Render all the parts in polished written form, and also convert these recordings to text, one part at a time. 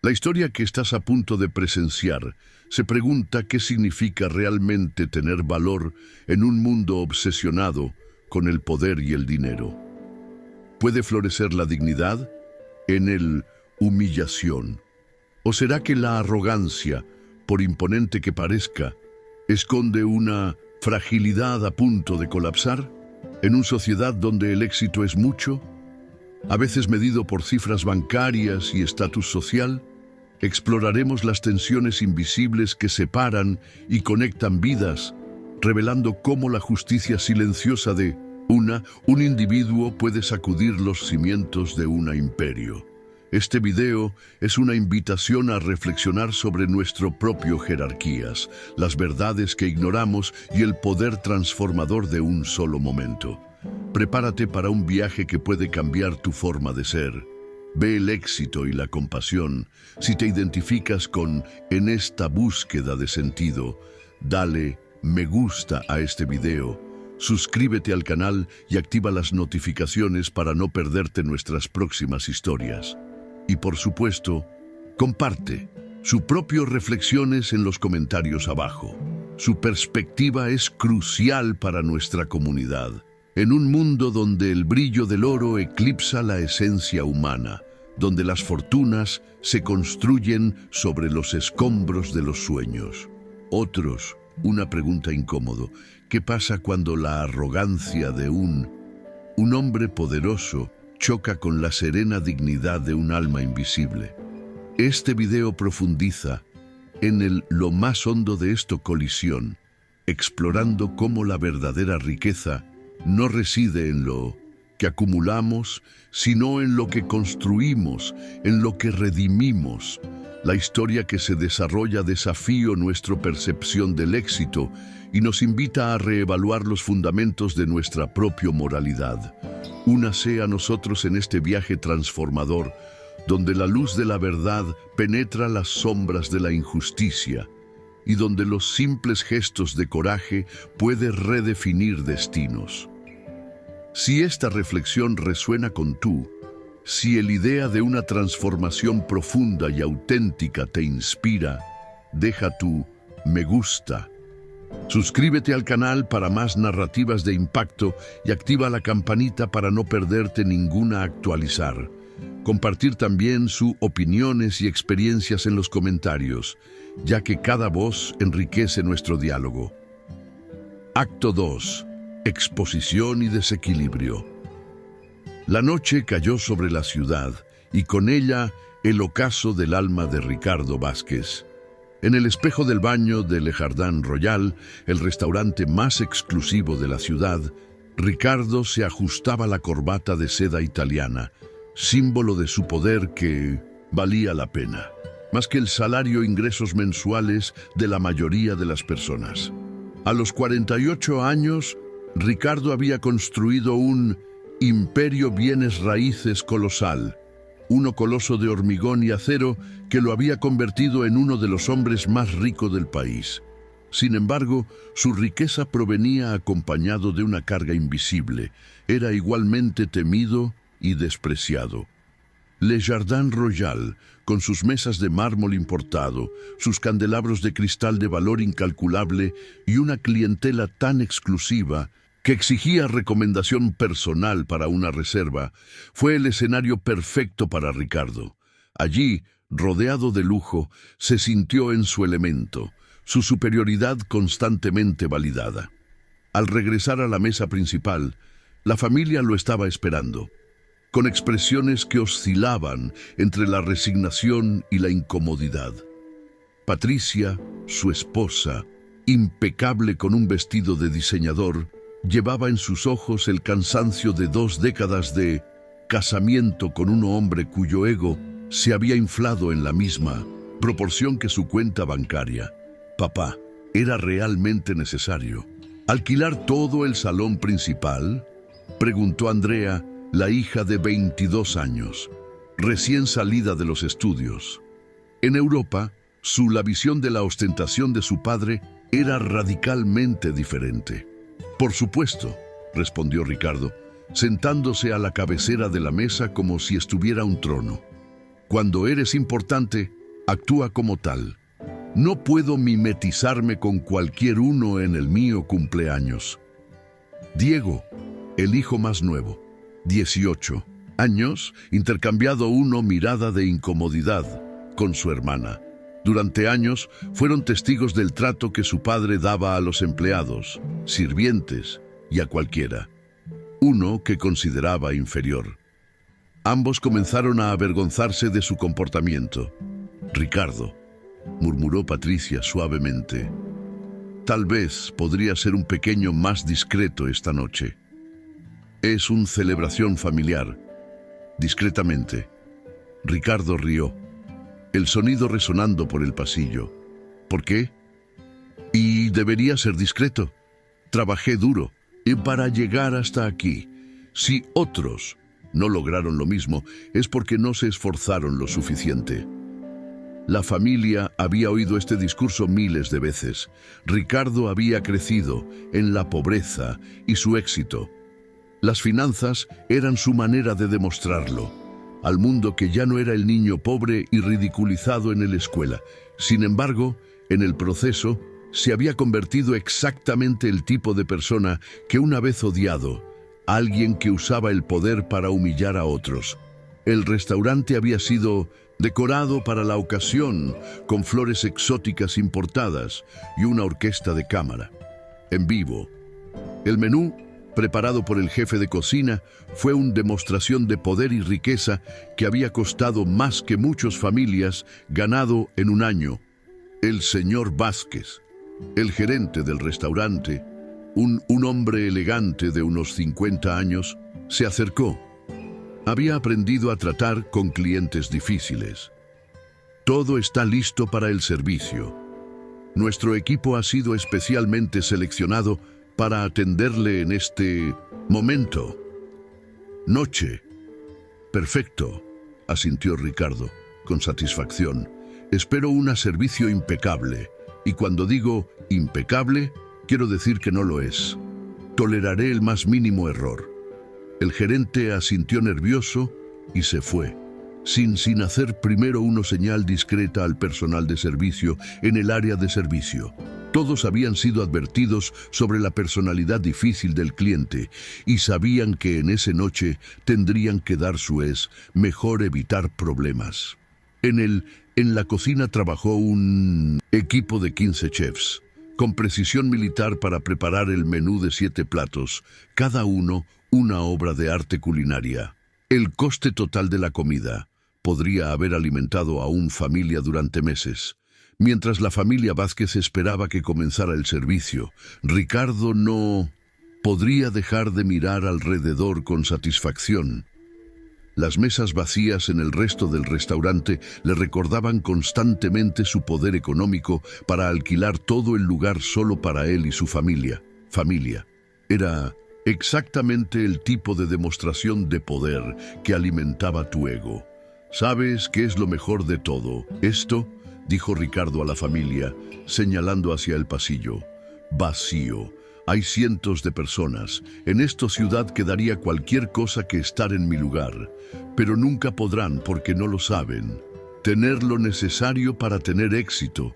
La historia que estás a punto de presenciar se pregunta qué significa realmente tener valor en un mundo obsesionado con el poder y el dinero. ¿Puede florecer la dignidad en el humillación? ¿O será que la arrogancia, por imponente que parezca, esconde una fragilidad a punto de colapsar? En una sociedad donde el éxito es mucho, a veces medido por cifras bancarias y estatus social, exploraremos las tensiones invisibles que separan y conectan vidas, revelando cómo la justicia silenciosa de un individuo puede sacudir los cimientos de un imperio. Este video es una invitación a reflexionar sobre nuestro propio jerarquías, las verdades que ignoramos y el poder transformador de un solo momento. Prepárate para un viaje que puede cambiar tu forma de ser. Ve el éxito y la compasión. Si te identificas en esta búsqueda de sentido, dale me gusta a este video, suscríbete al canal y activa las notificaciones para no perderte nuestras próximas historias. Y por supuesto, comparte sus propias reflexiones en los comentarios abajo. Su perspectiva es crucial para nuestra comunidad. En un mundo donde el brillo del oro eclipsa la esencia humana, donde las fortunas se construyen sobre los escombros de los sueños. Una pregunta incómoda. ¿Qué pasa cuando la arrogancia de un hombre poderoso choca con la serena dignidad de un alma invisible? Este video profundiza en lo más hondo de esta colisión, explorando cómo la verdadera riqueza no reside en lo que acumulamos, sino en lo que construimos, en lo que redimimos. La historia que se desarrolla desafía nuestra percepción del éxito y nos invita a reevaluar los fundamentos de nuestra propia moralidad. Únase a nosotros en este viaje transformador, donde la luz de la verdad penetra las sombras de la injusticia y donde los simples gestos de coraje pueden redefinir destinos. Si esta reflexión resuena con si la idea de una transformación profunda y auténtica te inspira, deja tu me gusta. Suscríbete al canal para más narrativas de impacto y activa la campanita para no perderte ninguna actualizar. Compartir también sus opiniones y experiencias en los comentarios, ya que cada voz enriquece nuestro diálogo. Acto 2. Exposición y desequilibrio. La noche cayó sobre la ciudad y con ella el ocaso del alma de Ricardo Vázquez. En el espejo del baño de Le Jardin Royal, el restaurante más exclusivo de la ciudad, Ricardo se ajustaba la corbata de seda italiana, símbolo de su poder que valía la pena, más que el salario e ingresos mensuales de la mayoría de las personas. A los 48 años, Ricardo había construido un imperio bienes raíces colosal, un coloso de hormigón y acero que lo había convertido en uno de los hombres más ricos del país. Sin embargo, su riqueza provenía acompañado de una carga invisible. Era igualmente temido y despreciado. Le Jardin Royal, con sus mesas de mármol importado, sus candelabros de cristal de valor incalculable y una clientela tan exclusiva que exigía recomendación personal para una reserva, fue el escenario perfecto para Ricardo. Allí, rodeado de lujo, se sintió en su elemento, su superioridad constantemente validada. Al regresar a la mesa principal, la familia lo estaba esperando, con expresiones que oscilaban entre la resignación y la incomodidad. Patricia, su esposa, impecable con un vestido de diseñador, llevaba en sus ojos el cansancio de 2 décadas de casamiento con un hombre cuyo ego se había inflado en la misma proporción que su cuenta bancaria. Papá, ¿era realmente necesario alquilar todo el salón principal?, preguntó Andrea, la hija de 22 años, recién salida de los estudios. En Europa, la visión de la ostentación de su padre era radicalmente diferente. Por supuesto, respondió Ricardo, sentándose a la cabecera de la mesa como si estuviera un trono. Cuando eres importante, actúa como tal. No puedo mimetizarme con cualquier uno en el mío cumpleaños. Diego, el hijo más nuevo, 18 años, intercambiado una mirada de incomodidad con su hermana. Durante años fueron testigos del trato que su padre daba a los empleados, sirvientes y a cualquiera. Uno que consideraba inferior. Ambos comenzaron a avergonzarse de su comportamiento. Ricardo, murmuró Patricia suavemente. Tal vez podría ser un pequeño más discreto esta noche. Es una celebración familiar. Discretamente. Ricardo rió, el sonido resonando por el pasillo. ¿Por qué? Y debería ser discreto. Trabajé duro para llegar hasta aquí. Si otros no lograron lo mismo, es porque no se esforzaron lo suficiente. La familia había oído este discurso miles de veces. Ricardo había crecido en la pobreza y su éxito. Las finanzas eran su manera de demostrarlo al mundo que ya no era el niño pobre y ridiculizado en la escuela. Sin embargo, en el proceso, se había convertido exactamente el tipo de persona que una vez odiado, alguien que usaba el poder para humillar a otros. El restaurante había sido decorado para la ocasión con flores exóticas importadas y una orquesta de cámara. En vivo. El menú, preparado por el jefe de cocina, fue una demostración de poder y riqueza que había costado más que muchas familias ganado en un año. El señor Vázquez, el gerente del restaurante, un hombre elegante de unos 50 años, se acercó. Había aprendido a tratar con clientes difíciles. Todo está listo para el servicio. Nuestro equipo ha sido especialmente seleccionado para atenderle en este momento. Noche. Perfecto, asintió Ricardo, con satisfacción. Espero un servicio impecable. Y cuando digo impecable, quiero decir que no lo es. Toleraré el más mínimo error. El gerente asintió nervioso y se fue, sin hacer primero una señal discreta al personal de servicio en el área de servicio. Todos habían sido advertidos sobre la personalidad difícil del cliente y sabían que en esa noche tendrían que dar su mejor evitar problemas. En la cocina trabajó un equipo de 15 chefs, con precisión militar para preparar el menú de 7 platos, cada uno una obra de arte culinaria. El coste total de la comida podría haber alimentado a una familia durante meses. Mientras la familia Vázquez esperaba que comenzara el servicio, Ricardo no podría dejar de mirar alrededor con satisfacción. Las mesas vacías en el resto del restaurante le recordaban constantemente su poder económico para alquilar todo el lugar solo para él y su familia. Era exactamente el tipo de demostración de poder que alimentaba tu ego. ¿Sabes qué es lo mejor de todo esto?, dijo Ricardo a la familia, señalando hacia el pasillo. Vacío. Hay cientos de personas. En esta ciudad quedaría cualquier cosa que estar en mi lugar, pero nunca podrán, porque no lo saben, tener lo necesario para tener éxito.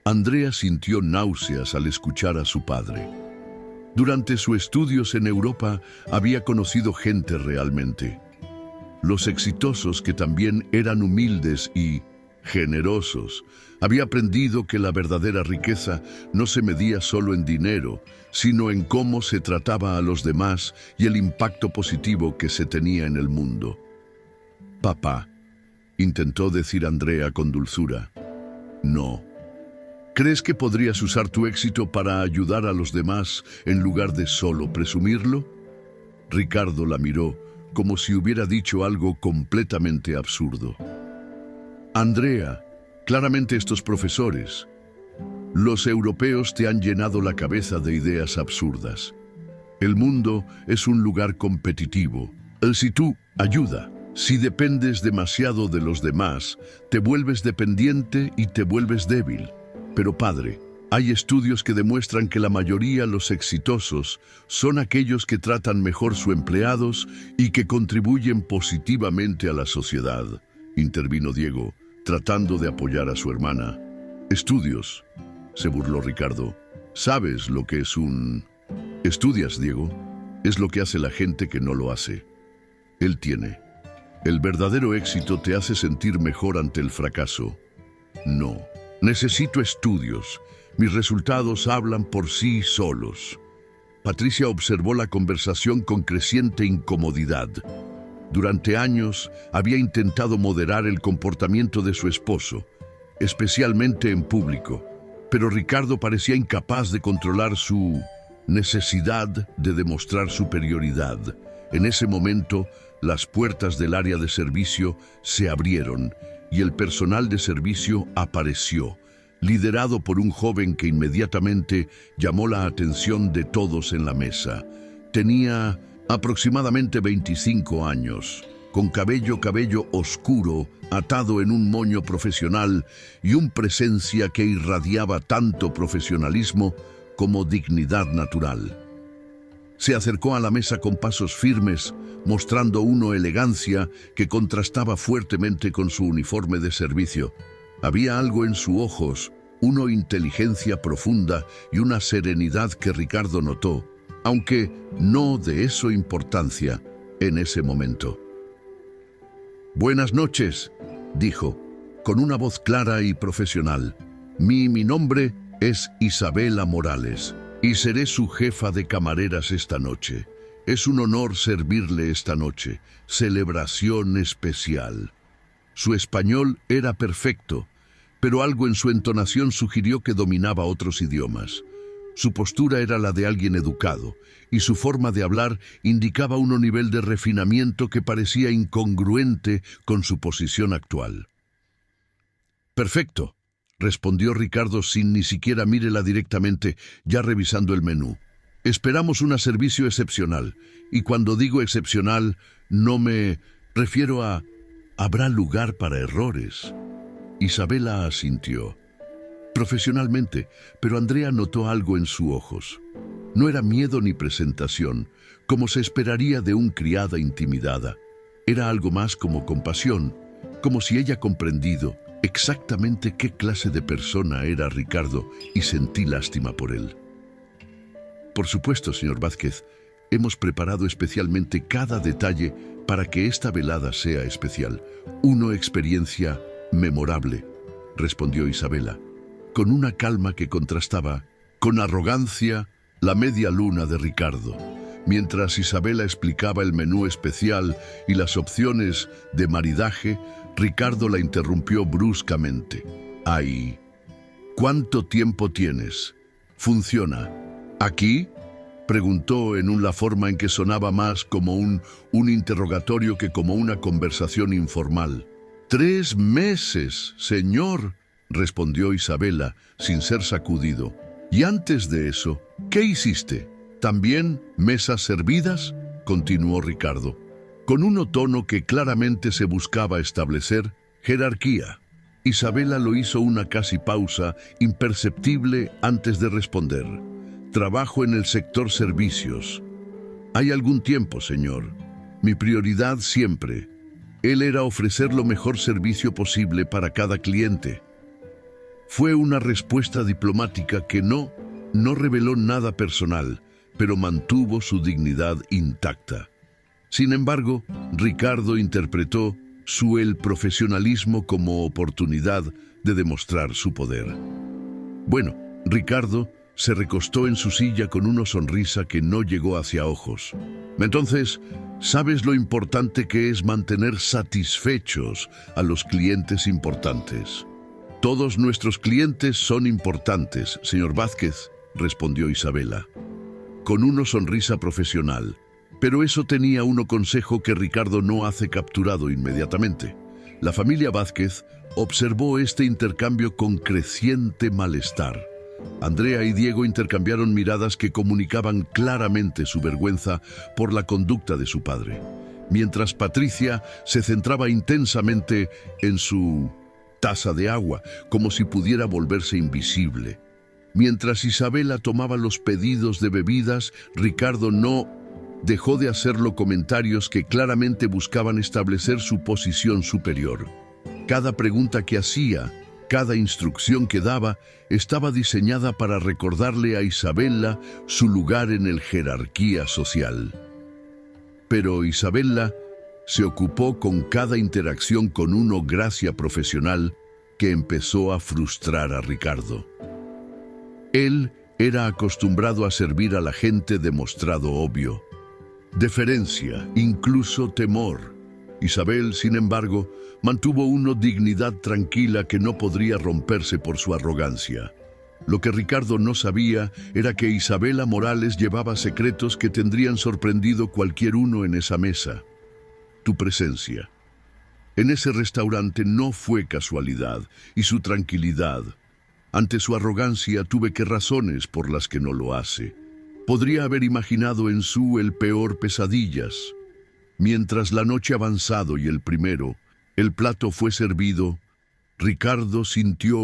Andrea sintió náuseas al escuchar a su padre. Durante sus estudios en Europa había conocido gente realmente. Los exitosos que también eran humildes y generosos. Había aprendido que la verdadera riqueza no se medía solo en dinero, sino en cómo se trataba a los demás y el impacto positivo que se tenía en el mundo. Papá, intentó decir Andrea con dulzura. No. ¿Crees que podrías usar tu éxito para ayudar a los demás en lugar de solo presumirlo? Ricardo la miró como si hubiera dicho algo completamente absurdo. Andrea, claramente estos profesores, los europeos te han llenado la cabeza de ideas absurdas. El mundo es un lugar competitivo. Si tú ayuda, si dependes demasiado de los demás, te vuelves dependiente y te vuelves débil. Pero padre, hay estudios que demuestran que la mayoría de los exitosos son aquellos que tratan mejor sus empleados y que contribuyen positivamente a la sociedad, intervino Diego, tratando de apoyar a su hermana. «Estudios», se burló Ricardo. «¿Sabes lo que es un...?» «Estudias, Diego. Es lo que hace la gente que no lo hace. Él tiene. El verdadero éxito te hace sentir mejor ante el fracaso. No. Necesito estudios. Mis resultados hablan por sí solos». Patricia observó la conversación con creciente incomodidad. Durante años había intentado moderar el comportamiento de su esposo, especialmente en público, pero Ricardo parecía incapaz de controlar su necesidad de demostrar superioridad. En ese momento, las puertas del área de servicio se abrieron y el personal de servicio apareció, liderado por un joven que inmediatamente llamó la atención de todos en la mesa. Tenía aproximadamente 25 años, con cabello oscuro, atado en un moño profesional y una presencia que irradiaba tanto profesionalismo como dignidad natural. Se acercó a la mesa con pasos firmes, mostrando una elegancia que contrastaba fuertemente con su uniforme de servicio. Había algo en sus ojos, una inteligencia profunda y una serenidad que Ricardo notó, aunque no de eso importancia en ese momento. «Buenas noches», dijo, con una voz clara y profesional. Mi nombre es Isabela Morales y seré su jefa de camareras esta noche. Es un honor servirle esta noche. Celebración especial». Su español era perfecto, pero algo en su entonación sugirió que dominaba otros idiomas. Su postura era la de alguien educado, y su forma de hablar indicaba un nivel de refinamiento que parecía incongruente con su posición actual. «Perfecto», respondió Ricardo sin ni siquiera mírela directamente, ya revisando el menú. «Esperamos un servicio excepcional, y cuando digo excepcional, no me refiero a... habrá lugar para errores». Isabela asintió. Profesionalmente, pero Andrea notó algo en sus ojos. No era miedo ni presentación, como se esperaría de una criada intimidada. Era algo más como compasión, como si ella comprendido exactamente qué clase de persona era Ricardo y sentí lástima por él. «Por supuesto, señor Vázquez, hemos preparado especialmente cada detalle para que esta velada sea especial. Una experiencia memorable», respondió Isabela, con una calma que contrastaba con arrogancia la media luna de Ricardo. Mientras Isabela explicaba el menú especial y las opciones de maridaje, Ricardo la interrumpió bruscamente. «Ay, ¿cuánto tiempo tienes? ¿Funciona? ¿Aquí?», preguntó en la forma en que sonaba más como un interrogatorio que como una conversación informal. «3 meses, señor», respondió Isabela, sin ser sacudido. «Y antes de eso, ¿qué hiciste? ¿También mesas servidas?», continuó Ricardo, con un tono que claramente se buscaba establecer jerarquía. Isabela lo hizo una casi pausa imperceptible antes de responder. «Trabajo en el sector servicios». «Hay algún tiempo, señor. Mi prioridad siempre. Él era ofrecer lo mejor servicio posible para cada cliente». Fue una respuesta diplomática que no reveló nada personal, pero mantuvo su dignidad intacta. Sin embargo, Ricardo interpretó el profesionalismo como oportunidad de demostrar su poder. Bueno, Ricardo se recostó en su silla con una sonrisa que no llegó hacia ojos. «Entonces, ¿sabes lo importante que es mantener satisfechos a los clientes importantes?» «Todos nuestros clientes son importantes, señor Vázquez», respondió Isabela, con una sonrisa profesional. Pero eso tenía un consejo que Ricardo no hace capturado inmediatamente. La familia Vázquez observó este intercambio con creciente malestar. Andrea y Diego intercambiaron miradas que comunicaban claramente su vergüenza por la conducta de su padre, mientras Patricia se centraba intensamente en su taza de agua, como si pudiera volverse invisible. Mientras Isabela tomaba los pedidos de bebidas, Ricardo no dejó de hacerlo comentarios que claramente buscaban establecer su posición superior. Cada pregunta que hacía, cada instrucción que daba, estaba diseñada para recordarle a Isabella su lugar en la jerarquía social. Pero Isabella se ocupó con cada interacción con una gracia profesional que empezó a frustrar a Ricardo. Él era acostumbrado a servir a la gente demostrado obvio. Deferencia, incluso temor. Isabel, sin embargo, mantuvo una dignidad tranquila que no podría romperse por su arrogancia. Lo que Ricardo no sabía era que Isabella Morales llevaba secretos que tendrían sorprendido cualquier uno en esa mesa. Tu presencia en ese restaurante no fue casualidad, y su tranquilidad. Ante su arrogancia tuve que razones por las que no lo hace. Podría haber imaginado en su el peor pesadillas. Mientras la noche avanzado y el plato fue servido, Ricardo sintió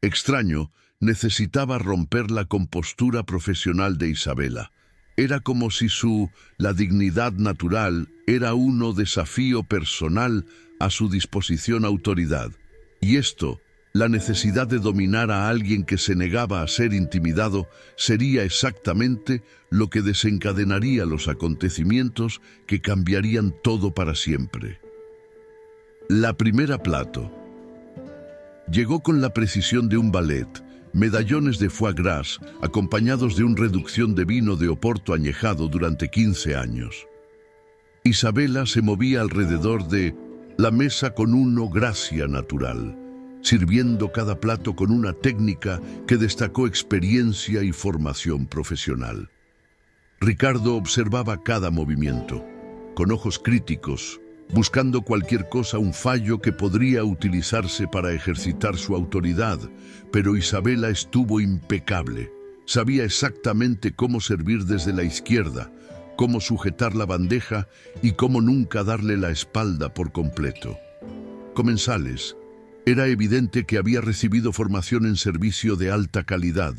extraño, necesitaba romper la compostura profesional de Isabella. Era como si la dignidad natural era desafío personal a su disposición autoridad. Y la necesidad de dominar a alguien que se negaba a ser intimidado, sería exactamente lo que desencadenaría los acontecimientos que cambiarían todo para siempre. La primera plato llegó con la precisión de un ballet, medallones de foie gras acompañados de una reducción de vino de Oporto añejado durante 15 años. Isabella se movía alrededor de la mesa con una gracia natural, sirviendo cada plato con una técnica que destacó experiencia y formación profesional. Ricardo observaba cada movimiento, con ojos críticos, buscando cualquier cosa, un fallo que podría utilizarse para ejercitar su autoridad, pero Isabella estuvo impecable. Sabía exactamente cómo servir desde la izquierda, cómo sujetar la bandeja y cómo nunca darle la espalda por completo. Comensales, era evidente que había recibido formación en servicio de alta calidad.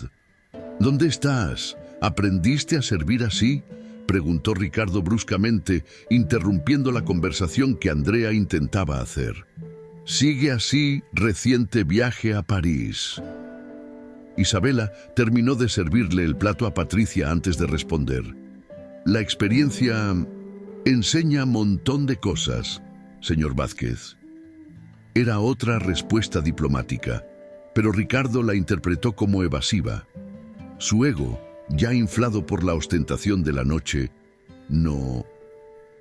¿Dónde estás? ¿Aprendiste a servir así?, preguntó Ricardo bruscamente, interrumpiendo la conversación que Andrea intentaba hacer. Sigue así, reciente viaje a París. Isabella terminó de servirle el plato a Patricia antes de responder. La experiencia enseña un montón de cosas, señor Vázquez. Era otra respuesta diplomática, pero Ricardo la interpretó como evasiva. Su ego, ya inflado por la ostentación de la noche, no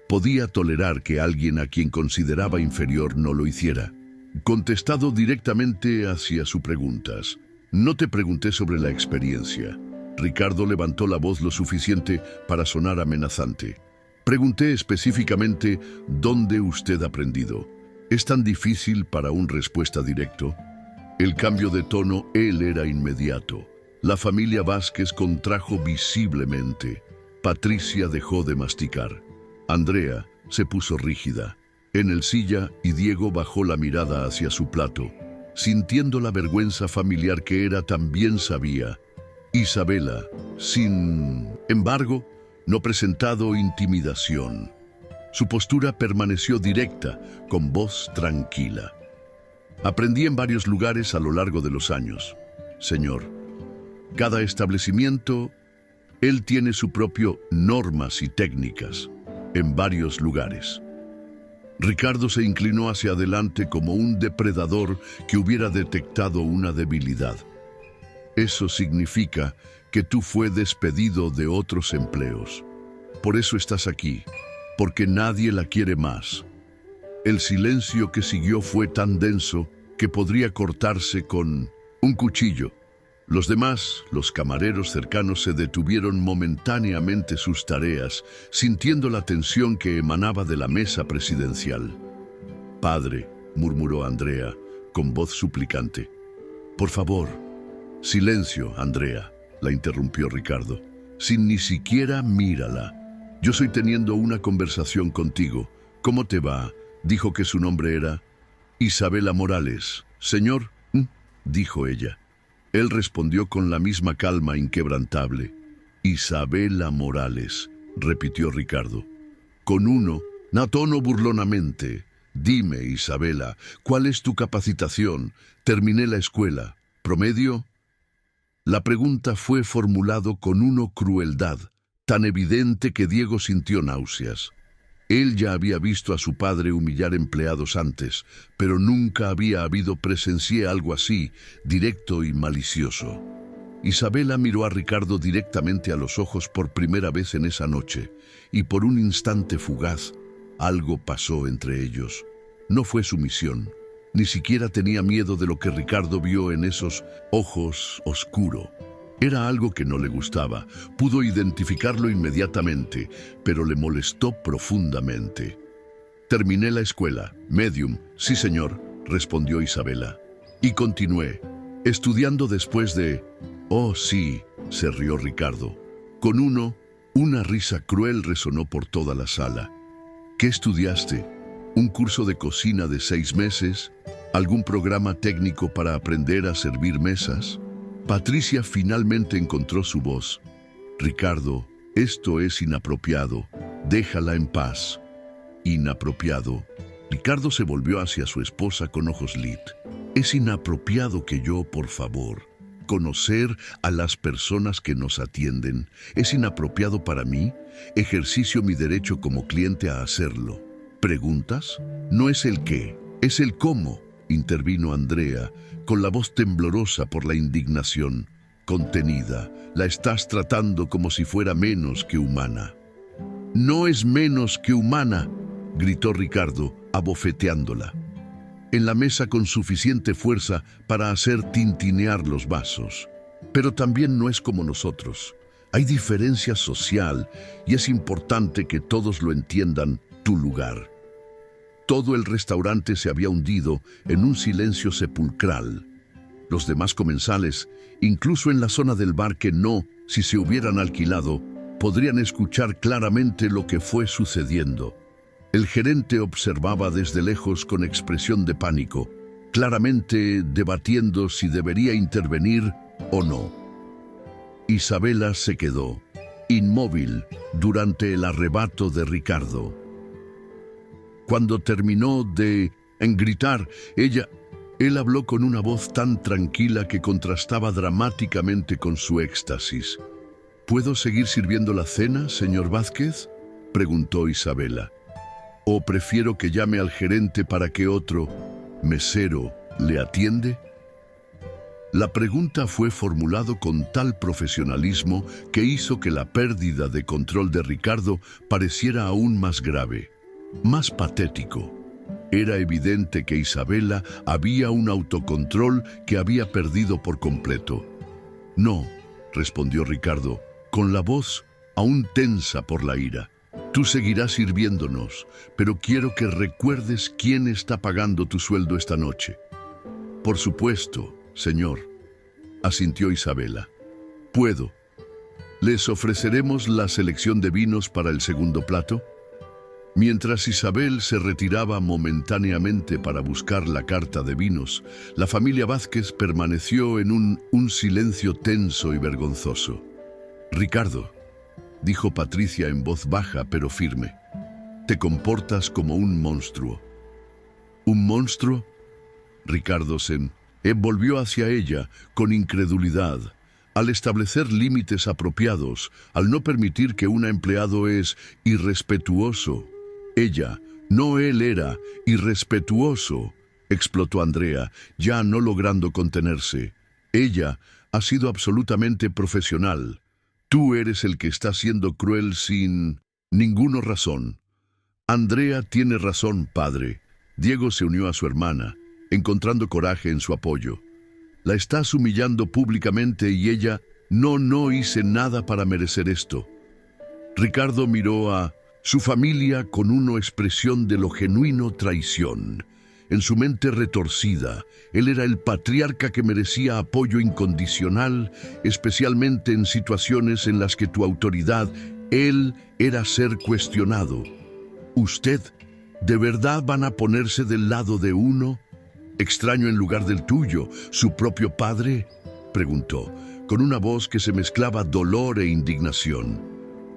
podía tolerar que alguien a quien consideraba inferior no lo hiciera. Contestado directamente hacia sus preguntas. No te pregunté sobre la experiencia. Ricardo levantó la voz lo suficiente para sonar amenazante. Pregunté específicamente dónde usted ha aprendido. ¿Es tan difícil para una respuesta directa? El cambio de tono, él era inmediato. La familia Vázquez contrajo visiblemente. Patricia dejó de masticar. Andrea se puso rígida en el silla y Diego bajó la mirada hacia su plato, sintiendo la vergüenza familiar que era también sabía. Isabella, sin embargo, no presentó intimidación. Su postura permaneció directa, con voz tranquila. Aprendí en varios lugares a lo largo de los años, señor. Cada establecimiento, él tiene su propio normas y técnicas, en varios lugares. Ricardo se inclinó hacia adelante como un depredador que hubiera detectado una debilidad. Eso significa que tú fue despedido de otros empleos. Por eso estás aquí, porque nadie la quiere más. El silencio que siguió fue tan denso que podría cortarse con un cuchillo. Los demás, los camareros cercanos, se detuvieron momentáneamente sus tareas, sintiendo la tensión que emanaba de la mesa presidencial. Padre, murmuró Andrea, con voz suplicante. Por favor. Silencio, Andrea, la interrumpió Ricardo. Sin ni siquiera mírala. Yo estoy teniendo una conversación contigo. ¿Cómo te va? Dijo que su nombre era Isabella Morales. Señor, dijo ella. Él respondió con la misma calma inquebrantable. Isabella Morales, repitió Ricardo. Con tono burlonamente, Dime, Isabela, ¿cuál es tu capacitación? ¿Terminé la escuela? ¿Promedio? La pregunta fue formulado con una crueldad tan evidente que Diego sintió náuseas. Él ya había visto a su padre humillar empleados antes, pero nunca había habido presencié algo así, directo y malicioso. Isabela miró a Ricardo directamente a los ojos por primera vez en esa noche, y por un instante fugaz, algo pasó entre ellos. No fue sumisión, ni siquiera tenía miedo de lo que Ricardo vio en esos ojos oscuros. Era algo que no le gustaba, pudo identificarlo inmediatamente, pero le molestó profundamente. Terminé la escuela, medium, sí señor, respondió Isabela. Y continué, estudiando después de... Oh sí, se rió Ricardo. Con una risa cruel resonó por toda la sala. ¿Qué estudiaste? ¿Un curso de cocina de 6 meses? ¿Algún programa técnico para aprender a servir mesas? Patricia finalmente encontró su voz. Ricardo, esto es inapropiado. Déjala en paz. Inapropiado. Ricardo se volvió hacia su esposa con ojos lit. Es inapropiado que yo, por favor, conocer a las personas que nos atienden. Es inapropiado para mí. Ejercicio mi derecho como cliente a hacerlo. ¿Preguntas? No es el qué, es el cómo, intervino Andrea, con la voz temblorosa por la indignación. Contenida, la estás tratando como si fuera menos que humana. No es menos que humana, gritó Ricardo, abofeteándola. En la mesa con suficiente fuerza para hacer tintinear los vasos. Pero también no es como nosotros. Hay diferencia social y es importante que todos lo entiendan, tu lugar. Todo el restaurante se había hundido en un silencio sepulcral. Los demás comensales, incluso en la zona del bar que no, si se hubieran alquilado, podrían escuchar claramente lo que fue sucediendo. El gerente observaba desde lejos con expresión de pánico, claramente debatiendo si debería intervenir o no. Isabela se quedó, inmóvil, durante el arrebato de Ricardo. Cuando terminó de gritar, él habló con una voz tan tranquila que contrastaba dramáticamente con su éxtasis. ¿Puedo seguir sirviendo la cena, señor Vázquez?, preguntó Isabela. ¿O prefiero que llame al gerente para que otro mesero le atiende? La pregunta fue formulado con tal profesionalismo que hizo que la pérdida de control de Ricardo pareciera aún más grave. Más patético. Era evidente que Isabela había un autocontrol que había perdido por completo. No, respondió Ricardo, con la voz aún tensa por la ira. Tú seguirás sirviéndonos, pero quiero que recuerdes quién está pagando tu sueldo esta noche. Por supuesto, señor, asintió Isabela. Puedo. ¿Les ofreceremos la selección de vinos para el segundo plato? Mientras Isabel se retiraba momentáneamente para buscar la carta de vinos, la familia Vázquez permaneció en un silencio tenso y vergonzoso. Ricardo, dijo Patricia en voz baja pero firme, te comportas como un monstruo. ¿Un monstruo? Ricardo se volvió hacia ella con incredulidad. Al establecer límites apropiados, al no permitir que un empleado es irrespetuoso. Ella, no él era irrespetuoso, explotó Andrea, ya no logrando contenerse. Ella ha sido absolutamente profesional. Tú eres el que está siendo cruel sin ninguna razón. Andrea tiene razón, padre. Diego se unió a su hermana, encontrando coraje en su apoyo. La estás humillando públicamente y ella, no hice nada para merecer esto. Ricardo miró a su familia con una expresión de lo genuino traición. En su mente retorcida, él era el patriarca que merecía apoyo incondicional, especialmente en situaciones en las que tu autoridad, él, era ser cuestionado. ¿Usted, de verdad van a ponerse del lado de uno? ¿Extraño en lugar del tuyo, su propio padre?, preguntó, con una voz que se mezclaba dolor e indignación.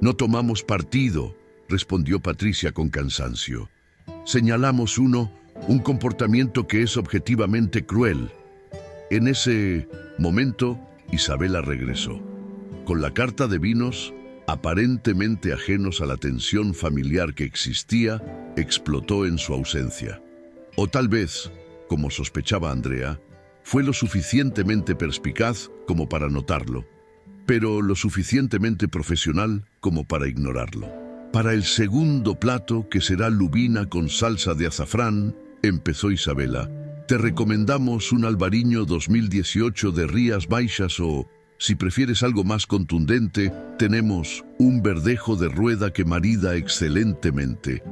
No tomamos partido, respondió Patricia con cansancio. Señalamos un comportamiento que es objetivamente cruel. En ese momento, Isabela regresó, con la carta de vinos, aparentemente ajenos a la tensión familiar que existía, explotó en su ausencia. O tal vez, como sospechaba Andrea, fue lo suficientemente perspicaz como para notarlo, pero lo suficientemente profesional como para ignorarlo. Para el segundo plato, que será lubina con salsa de azafrán, empezó Isabela. Te recomendamos un albariño 2018 de Rías Baixas o, si prefieres algo más contundente, tenemos un verdejo de rueda que marida excelentemente.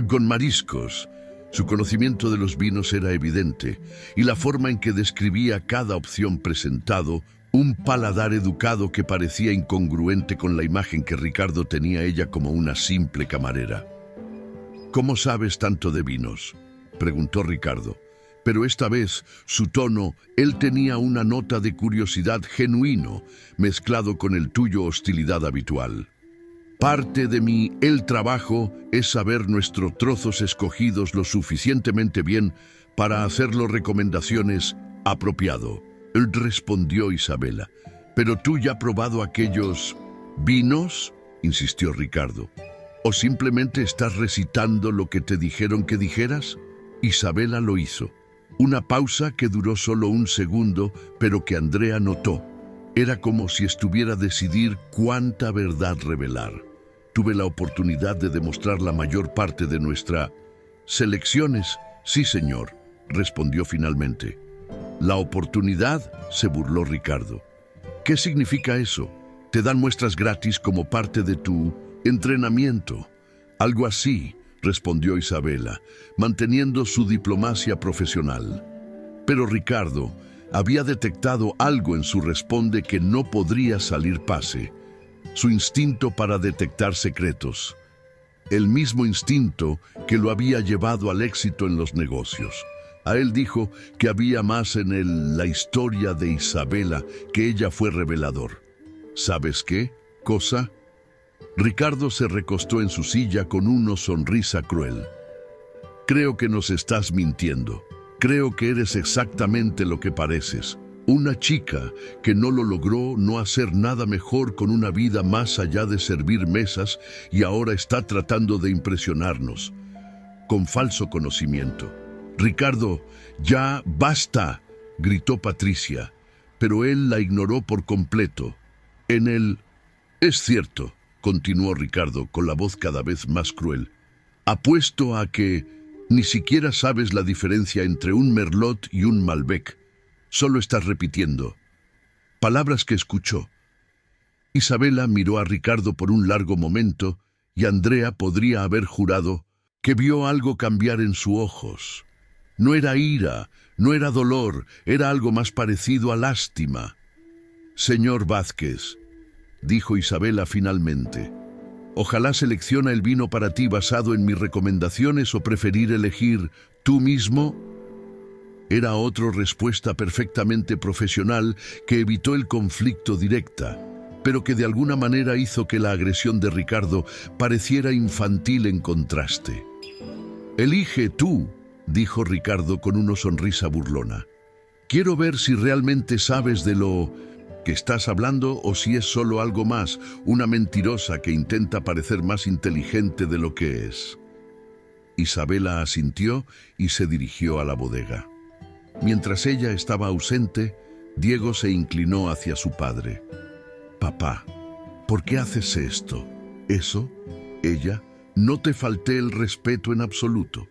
Con mariscos. Su conocimiento de los vinos era evidente, y la forma en que describía cada opción presentado, un paladar educado que parecía incongruente con la imagen que Ricardo tenía ella como una simple camarera. ¿Cómo sabes tanto de vinos?, preguntó Ricardo. Pero esta vez, su tono, él tenía una nota de curiosidad genuino, mezclado con el tuyo hostilidad habitual. Parte de el trabajo es saber nuestros trozos escogidos lo suficientemente bien para hacerlo recomendaciones apropiado, respondió Isabela. ¿Pero tú ya has probado aquellos vinos?, insistió Ricardo. ¿O simplemente estás recitando lo que te dijeron que dijeras? Isabela lo hizo. Una pausa que duró solo un segundo, pero que Andrea notó. Era como si estuviera a decidir cuánta verdad revelar. Tuve la oportunidad de demostrar la mayor parte de nuestras selecciones. Sí, señor, respondió finalmente. ¿La oportunidad?, se burló Ricardo. ¿Qué significa eso? ¿Te dan muestras gratis como parte de tu entrenamiento? Algo así, respondió Isabela, manteniendo su diplomacia profesional. Pero Ricardo había detectado algo en su responde que no podría salir pase. Su instinto para detectar secretos. El mismo instinto que lo había llevado al éxito en los negocios. A él dijo que había más en la historia de Isabela que ella fue revelador. ¿Sabes qué cosa? Ricardo se recostó en su silla con una sonrisa cruel. Creo que nos estás mintiendo. Creo que eres exactamente lo que pareces. Una chica que no lo logró no hacer nada mejor con una vida más allá de servir mesas y ahora está tratando de impresionarnos. Con falso conocimiento. Ricardo, ya basta, gritó Patricia, pero él la ignoró por completo. Es cierto, continuó Ricardo con la voz cada vez más cruel. Apuesto a que ni siquiera sabes la diferencia entre un Merlot y un Malbec. Solo estás repitiendo. Palabras que escuchó. Isabela miró a Ricardo por un largo momento y Andrea podría haber jurado que vio algo cambiar en sus ojos. No era ira, no era dolor, era algo más parecido a lástima. Señor Vázquez, dijo Isabela finalmente, ojalá selecciona el vino para ti basado en mis recomendaciones o preferir elegir tú mismo. Era otra respuesta perfectamente profesional que evitó el conflicto directa, pero que de alguna manera hizo que la agresión de Ricardo pareciera infantil en contraste. Elige tú, dijo Ricardo con una sonrisa burlona. Quiero ver si realmente sabes de lo que estás hablando o si es solo algo más, una mentirosa que intenta parecer más inteligente de lo que es. Isabela asintió y se dirigió a la bodega. Mientras ella estaba ausente, Diego se inclinó hacia su padre. Papá, ¿por qué haces esto? ¿Eso? ¿Ella? No te falté el respeto en absoluto.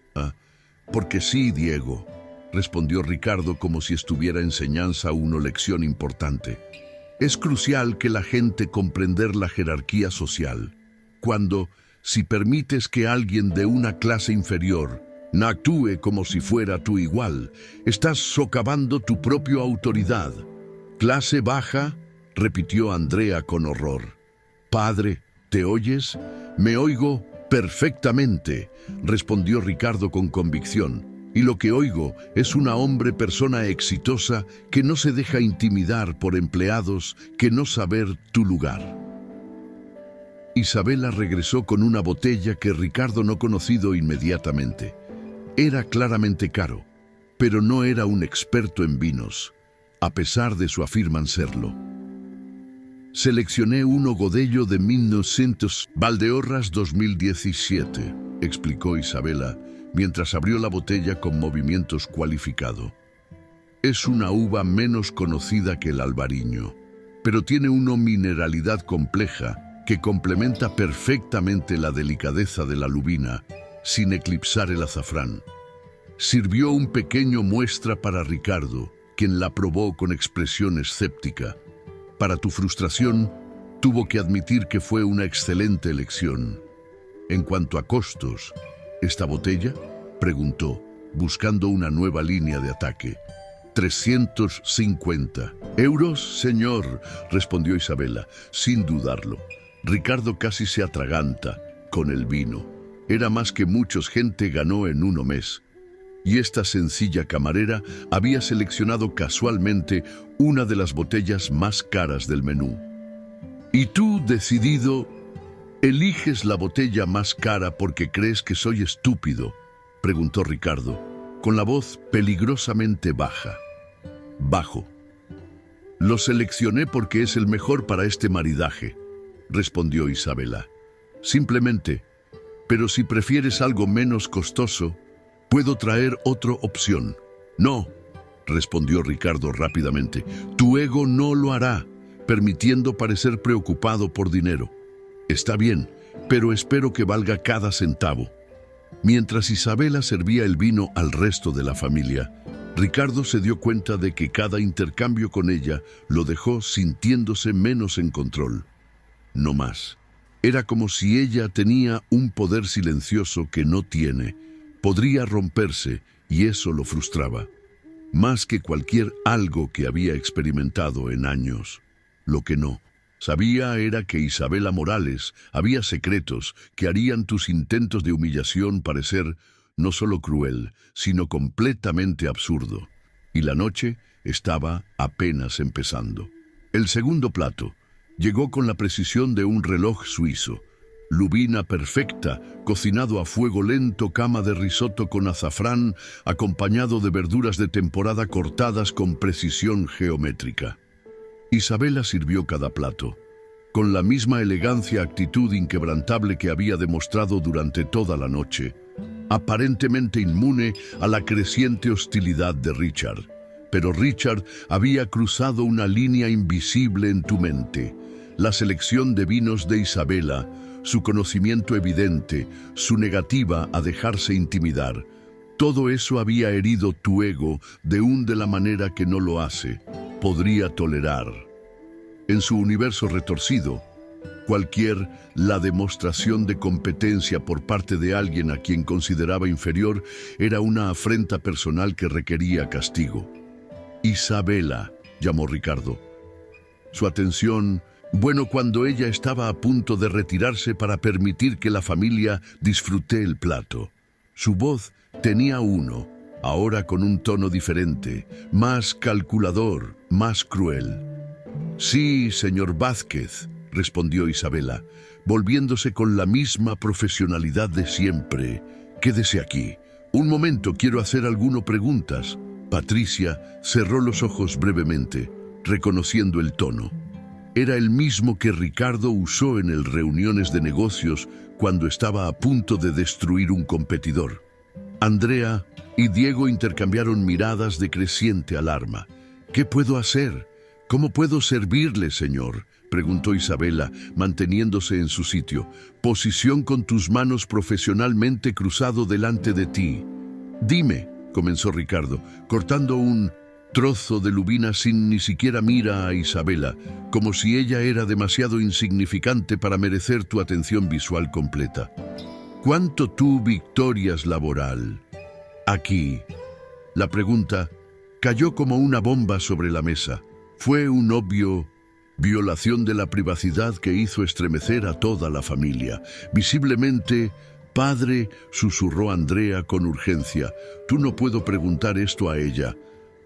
Porque sí, Diego, respondió Ricardo como si estuviera enseñanza una lección importante. Es crucial que la gente comprender la jerarquía social. Cuando, si permites que alguien de una clase inferior no actúe como si fuera tu igual, estás socavando tu propia autoridad. ¿Clase baja?, repitió Andrea con horror. Padre, ¿te oyes? Me oigo perfectamente, respondió Ricardo con convicción. Y lo que oigo es una persona exitosa que no se deja intimidar por empleados que no saber tu lugar. Isabela regresó con una botella que Ricardo no conoció inmediatamente. Era claramente caro, pero no era un experto en vinos, a pesar de su afirman serlo. Seleccioné uno Godello de 1900, Valdeorras 2017, explicó Isabela, mientras abrió la botella con movimientos cualificado. Es una uva menos conocida que el albariño, pero tiene una mineralidad compleja que complementa perfectamente la delicadeza de la lubina, sin eclipsar el azafrán. Sirvió un pequeño muestra para Ricardo, quien la probó con expresión escéptica. Para tu frustración, tuvo que admitir que fue una excelente elección. En cuanto a costos, ¿esta botella?, preguntó, buscando una nueva línea de ataque. 350 euros, señor, respondió Isabela, sin dudarlo. Ricardo casi se atraganta con el vino. Era más que muchos gente ganó en un mes. Y esta sencilla camarera había seleccionado casualmente una de las botellas más caras del menú. ¿Y tú, decidido, eliges la botella más cara porque crees que soy estúpido?, preguntó Ricardo, con la voz peligrosamente bajo. Lo seleccioné porque es el mejor para este maridaje, respondió Isabela. Simplemente, pero si prefieres algo menos costoso, puedo traer otra opción. No, respondió Ricardo rápidamente. Tu ego no lo hará, permitiendo parecer preocupado por dinero. Está bien, pero espero que valga cada centavo. Mientras Isabela servía el vino al resto de la familia, Ricardo se dio cuenta de que cada intercambio con ella lo dejó sintiéndose menos en control. No más. Era como si ella tenía un poder silencioso que no tiene. Podría romperse y eso lo frustraba. Más que cualquier algo que había experimentado en años. Lo que no sabía era que Isabela Morales había secretos que harían tus intentos de humillación parecer no solo cruel, sino completamente absurdo. Y la noche estaba apenas empezando. El segundo plato llegó con la precisión de un reloj suizo. Lubina perfecta, cocinado a fuego lento, cama de risotto con azafrán, acompañado de verduras de temporada cortadas con precisión geométrica. Isabela sirvió cada plato, con la misma elegancia, actitud inquebrantable que había demostrado durante toda la noche, aparentemente inmune a la creciente hostilidad de Richard. Pero Richard había cruzado una línea invisible en tu mente. La selección de vinos de Isabela, su conocimiento evidente, su negativa a dejarse intimidar, todo eso había herido tu ego de la manera que no lo podría tolerar. En su universo retorcido, la demostración de competencia por parte de alguien a quien consideraba inferior era una afrenta personal que requería castigo. Isabela, llamó Ricardo. Su atención, cuando ella estaba a punto de retirarse para permitir que la familia disfrute el plato. Su voz tenía ahora con un tono diferente, más calculador, más cruel. Sí, señor Vázquez, respondió Isabela, volviéndose con la misma profesionalidad de siempre. Quédese aquí. Un momento, quiero hacer algunas preguntas. Patricia cerró los ojos brevemente, reconociendo el tono. Era el mismo que Ricardo usó en las reuniones de negocios cuando estaba a punto de destruir un competidor. Andrea y Diego intercambiaron miradas de creciente alarma. ¿Qué puedo hacer? ¿Cómo puedo servirle, señor?, preguntó Isabela, manteniéndose en su sitio. Posición con tus manos profesionalmente cruzado delante de ti. Dime, comenzó Ricardo, cortando un trozo de lubina sin ni siquiera mirar a Isabela, como si ella era demasiado insignificante para merecer tu atención visual completa. ¿Cuánto tu victorias laboral? Aquí. La pregunta cayó como una bomba sobre la mesa. Fue un obvio violación de la privacidad que hizo estremecer a toda la familia. Visiblemente, padre, susurró Andrea con urgencia. Tú no puedo preguntar esto a ella.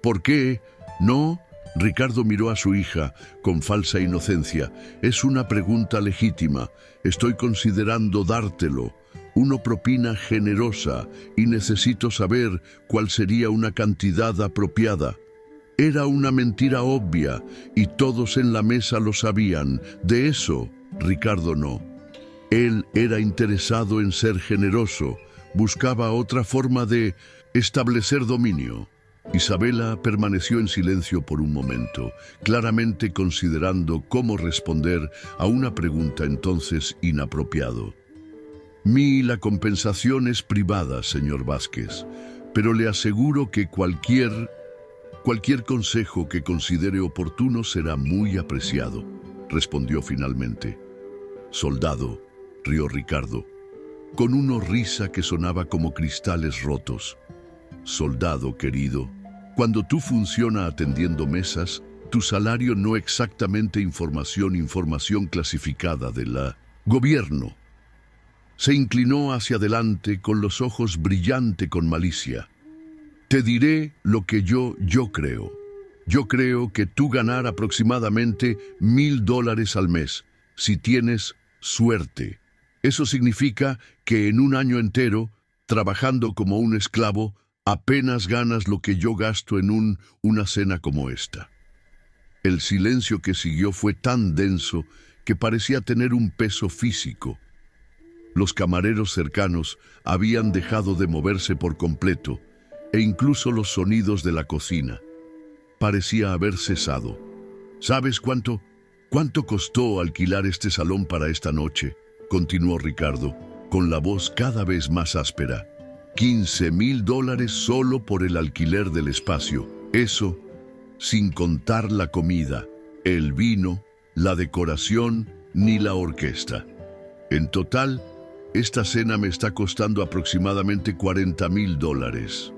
¿Por qué? No. Ricardo miró a su hija con falsa inocencia. Es una pregunta legítima. Estoy considerando dártelo. una propina generosa y necesito saber cuál sería una cantidad apropiada. Era una mentira obvia y todos en la mesa lo sabían. De eso, Ricardo no. Él era interesado en ser generoso, buscaba otra forma de establecer dominio. Isabela permaneció en silencio por un momento, claramente considerando cómo responder a una pregunta entonces inapropiado. La compensación es privada, señor Vázquez, pero le aseguro que cualquier consejo que considere oportuno será muy apreciado, respondió finalmente. Soldado, rió Ricardo, con una risa que sonaba como cristales rotos. Soldado querido, cuando tú funciona atendiendo mesas, tu salario no exactamente información clasificada de la gobierno. Se inclinó hacia adelante con los ojos brillante con malicia. Te diré lo que yo creo. Yo creo que tú ganar aproximadamente $1,000 al mes, si tienes suerte. Eso significa que en un año entero, trabajando como un esclavo, apenas ganas lo que yo gasto en una cena como esta. El silencio que siguió fue tan denso que parecía tener un peso físico. Los camareros cercanos habían dejado de moverse por completo, e incluso los sonidos de la cocina. Parecía haber cesado. ¿Sabes cuánto costó alquilar este salón para esta noche?, continuó Ricardo, con la voz cada vez más áspera. $15,000 solo por el alquiler del espacio. Eso, sin contar la comida, el vino, la decoración, ni la orquesta. En total, esta cena me está costando aproximadamente $40,000.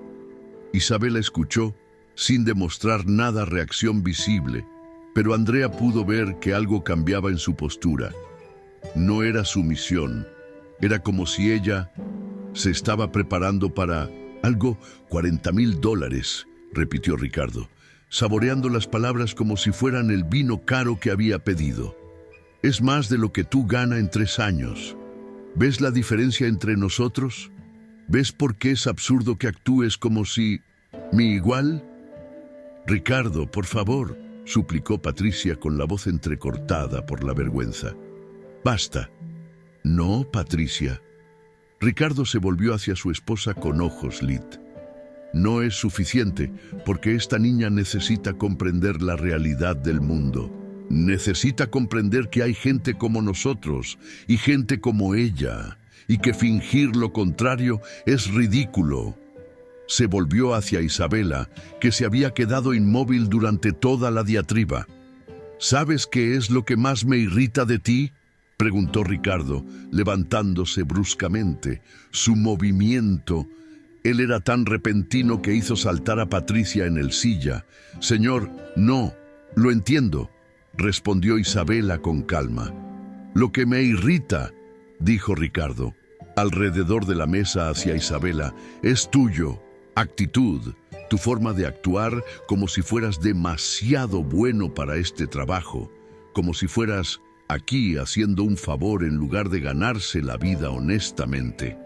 Isabela escuchó, sin demostrar nada reacción visible, pero Andrea pudo ver que algo cambiaba en su postura. No era sumisión, era como si ella se estaba preparando para algo. $40,000, repitió Ricardo, saboreando las palabras como si fueran el vino caro que había pedido. Es más de lo que tú ganas en 3 años. ¿Ves la diferencia entre nosotros? ¿Ves por qué es absurdo que actúes como si mi igual? Ricardo, por favor, suplicó Patricia con la voz entrecortada por la vergüenza. Basta. No, Patricia. Ricardo se volvió hacia su esposa con ojos lit. No es suficiente, porque esta niña necesita comprender la realidad del mundo. Necesita comprender que hay gente como nosotros y gente como ella, y que fingir lo contrario es ridículo. Se volvió hacia Isabela, que se había quedado inmóvil durante toda la diatriba. ¿Sabes qué es lo que más me irrita de ti?, preguntó Ricardo, levantándose bruscamente. Su movimiento, él era tan repentino que hizo saltar a Patricia en el silla. Señor, no, lo entiendo, respondió Isabela con calma. Lo que me irrita, dijo Ricardo, alrededor de la mesa hacia Isabela, es tuyo, actitud, tu forma de actuar como si fueras demasiado bueno para este trabajo, como si fueras aquí haciendo un favor en lugar de ganarse la vida honestamente.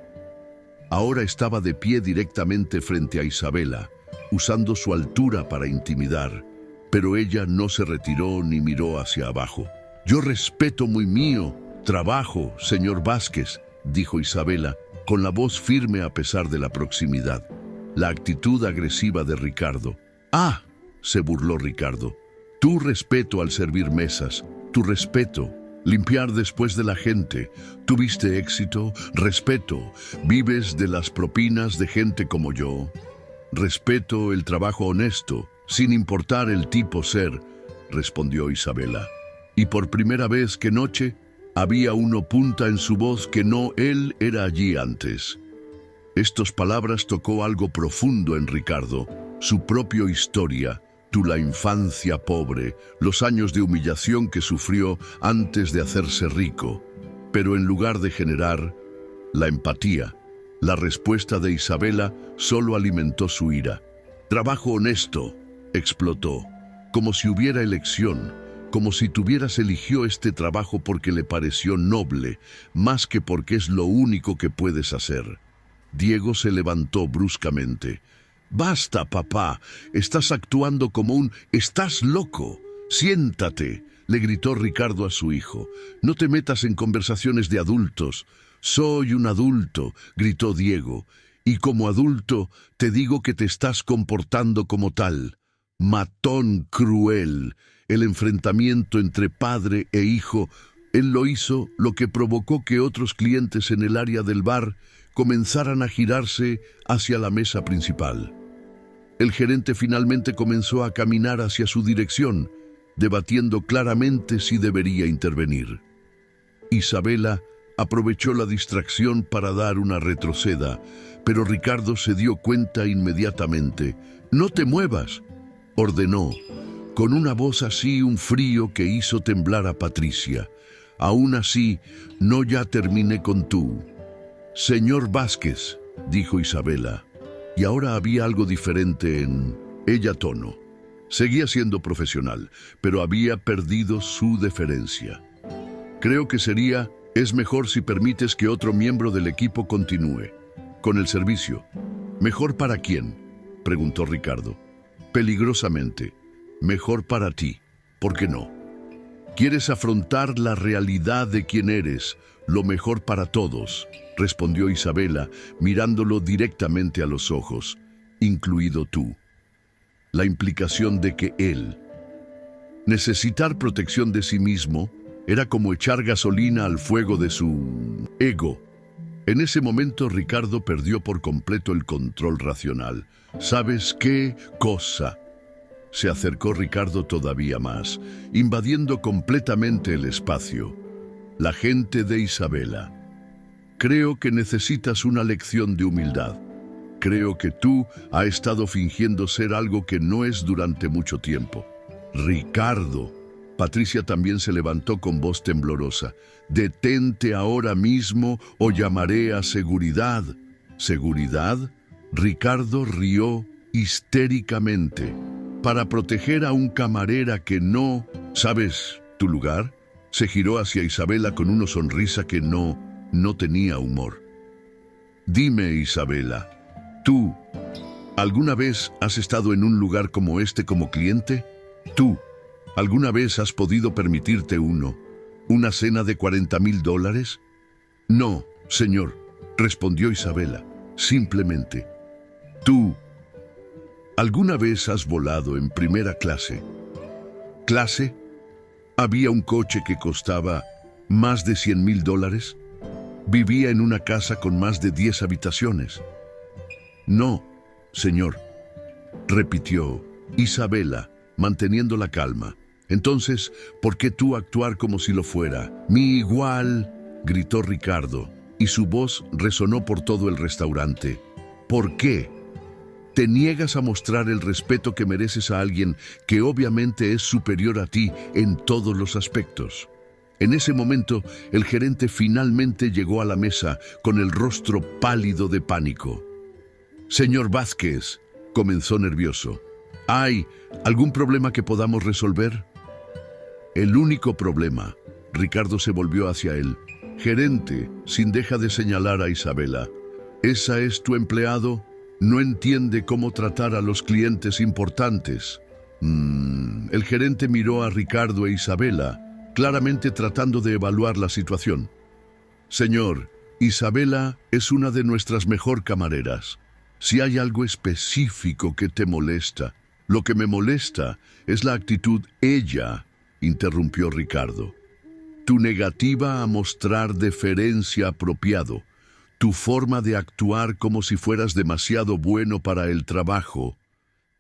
Ahora estaba de pie directamente frente a Isabela, usando su altura para intimidar, pero ella no se retiró ni miró hacia abajo. Yo respeto muy mío trabajo, señor Vázquez, dijo Isabela, con la voz firme a pesar de la proximidad. La actitud agresiva de Ricardo. ¡Ah!, se burló Ricardo. Tu respeto al servir mesas, tu respeto, limpiar después de la gente. ¿Tuviste éxito? Respeto. ¿Vives de las propinas de gente como yo? Respeto el trabajo honesto, sin importar el tipo ser, respondió Isabela. Y por primera vez que noche, había una punta en su voz que no él era allí antes. Estas palabras tocó algo profundo en Ricardo, su propia historia, la infancia pobre, los años de humillación que sufrió antes de hacerse rico. Pero en lugar de generar la empatía, la respuesta de Isabela solo alimentó su ira. Trabajo honesto, explotó, como si hubiera elección, como si tuvieras eligió este trabajo porque le pareció noble, más que porque es lo único que puedes hacer. Diego se levantó bruscamente. «Basta, papá. Estás actuando como un... ¡Estás loco! ¡Siéntate!», le gritó Ricardo a su hijo. «No te metas en conversaciones de adultos». «Soy un adulto», gritó Diego. «Y como adulto te digo que te estás comportando como tal. Matón cruel». El enfrentamiento entre padre e hijo, él lo hizo, lo que provocó que otros clientes en el área del bar comenzaran a girarse hacia la mesa principal. El gerente finalmente comenzó a caminar hacia su dirección, debatiendo claramente si debería intervenir. Isabela aprovechó la distracción para dar una retroceda, pero Ricardo se dio cuenta inmediatamente. «No te muevas», ordenó, con una voz así un frío que hizo temblar a Patricia. «Aún así, no ya terminé con tú». «Señor Vázquez», dijo Isabela, y ahora había algo diferente en ella tono. Seguía siendo profesional, pero había perdido su deferencia. «Creo que es mejor si permites que otro miembro del equipo continúe con el servicio». «¿Mejor para quién?», preguntó Ricardo. «Peligrosamente. Mejor para ti. ¿Por qué no? Quieres afrontar la realidad de quién eres, lo mejor para todos», respondió Isabela, mirándolo directamente a los ojos, incluido tú. La implicación de que él, necesitar protección de sí mismo, era como echar gasolina al fuego de su ego. En ese momento Ricardo perdió por completo el control racional. «¿Sabes qué cosa?». Se acercó Ricardo todavía más, invadiendo completamente el espacio. «La gente de Isabela. Creo que necesitas una lección de humildad. Creo que tú has estado fingiendo ser algo que no es durante mucho tiempo». «Ricardo». Patricia también se levantó con voz temblorosa. «Detente ahora mismo o llamaré a seguridad». «¿Seguridad?». Ricardo rió histéricamente. «Para proteger a un camarera que no... ¿Sabes tu lugar?». Se giró hacia Isabela con una sonrisa que no tenía humor. «Dime, Isabela, ¿tú alguna vez has estado en un lugar como este como cliente? ¿Tú alguna vez has podido permitirte una cena de $40,000? «No, señor», respondió Isabela, simplemente. «¿Tú alguna vez has volado en primera clase?» «¿Clase? Había un coche que costaba más de $100,000. Vivía en una casa con más de 10 habitaciones». «No, señor», repitió Isabela, manteniendo la calma. «Entonces, ¿por qué tú actuar como si lo fuera? Mi igual», gritó Ricardo, y su voz resonó por todo el restaurante. «¿Por qué te niegas a mostrar el respeto que mereces a alguien que obviamente es superior a ti en todos los aspectos?» En ese momento, el gerente finalmente llegó a la mesa con el rostro pálido de pánico. «Señor Vázquez», comenzó nervioso, «¿hay algún problema que podamos resolver?» «El único problema». Ricardo se volvió hacia él. «Gerente», sin dejar de señalar a Isabela, «¿esa es tu empleado? No entiende cómo tratar a los clientes importantes». El gerente miró a Ricardo e Isabela, claramente tratando de evaluar la situación. «Señor, Isabela es una de nuestras mejor camareras. Si hay algo específico que te molesta, lo que me molesta es la actitud». «Ella», interrumpió Ricardo. «Tu negativa a mostrar deferencia apropiado, tu forma de actuar como si fueras demasiado bueno para el trabajo».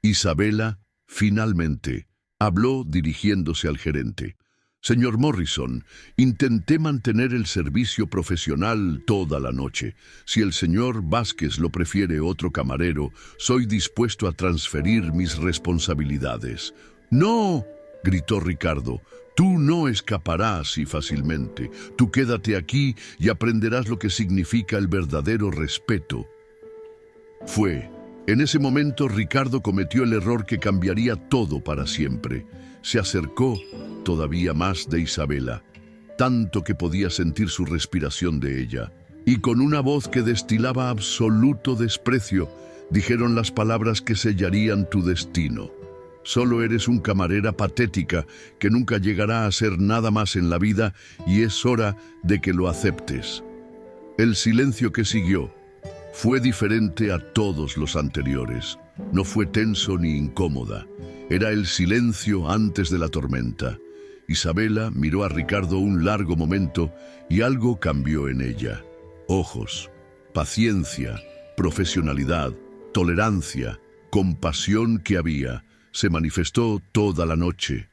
Isabela, finalmente, habló dirigiéndose al gerente. «Señor Morrison, intenté mantener el servicio profesional toda la noche. Si el señor Vázquez lo prefiere otro camarero, soy dispuesto a transferir mis responsabilidades». «¡No!», gritó Ricardo. «Tú no escaparás así fácilmente. Tú quédate aquí y aprenderás lo que significa el verdadero respeto». Fue En ese momento Ricardo cometió el error que cambiaría todo para siempre. Se acercó todavía más de Isabela, tanto que podía sentir su respiración de ella, y con una voz que destilaba absoluto desprecio, dijeron las palabras que sellarían tu destino. Solo eres una camarera patética que nunca llegará a ser nada más en la vida y es hora de que lo aceptes. El silencio que siguió fue diferente a todos los anteriores. No fue tenso ni incómoda. Era el silencio antes de la tormenta. Isabela miró a Ricardo un largo momento y algo cambió en ella. Ojos, paciencia, profesionalidad, tolerancia, compasión que había. Se manifestó toda la noche.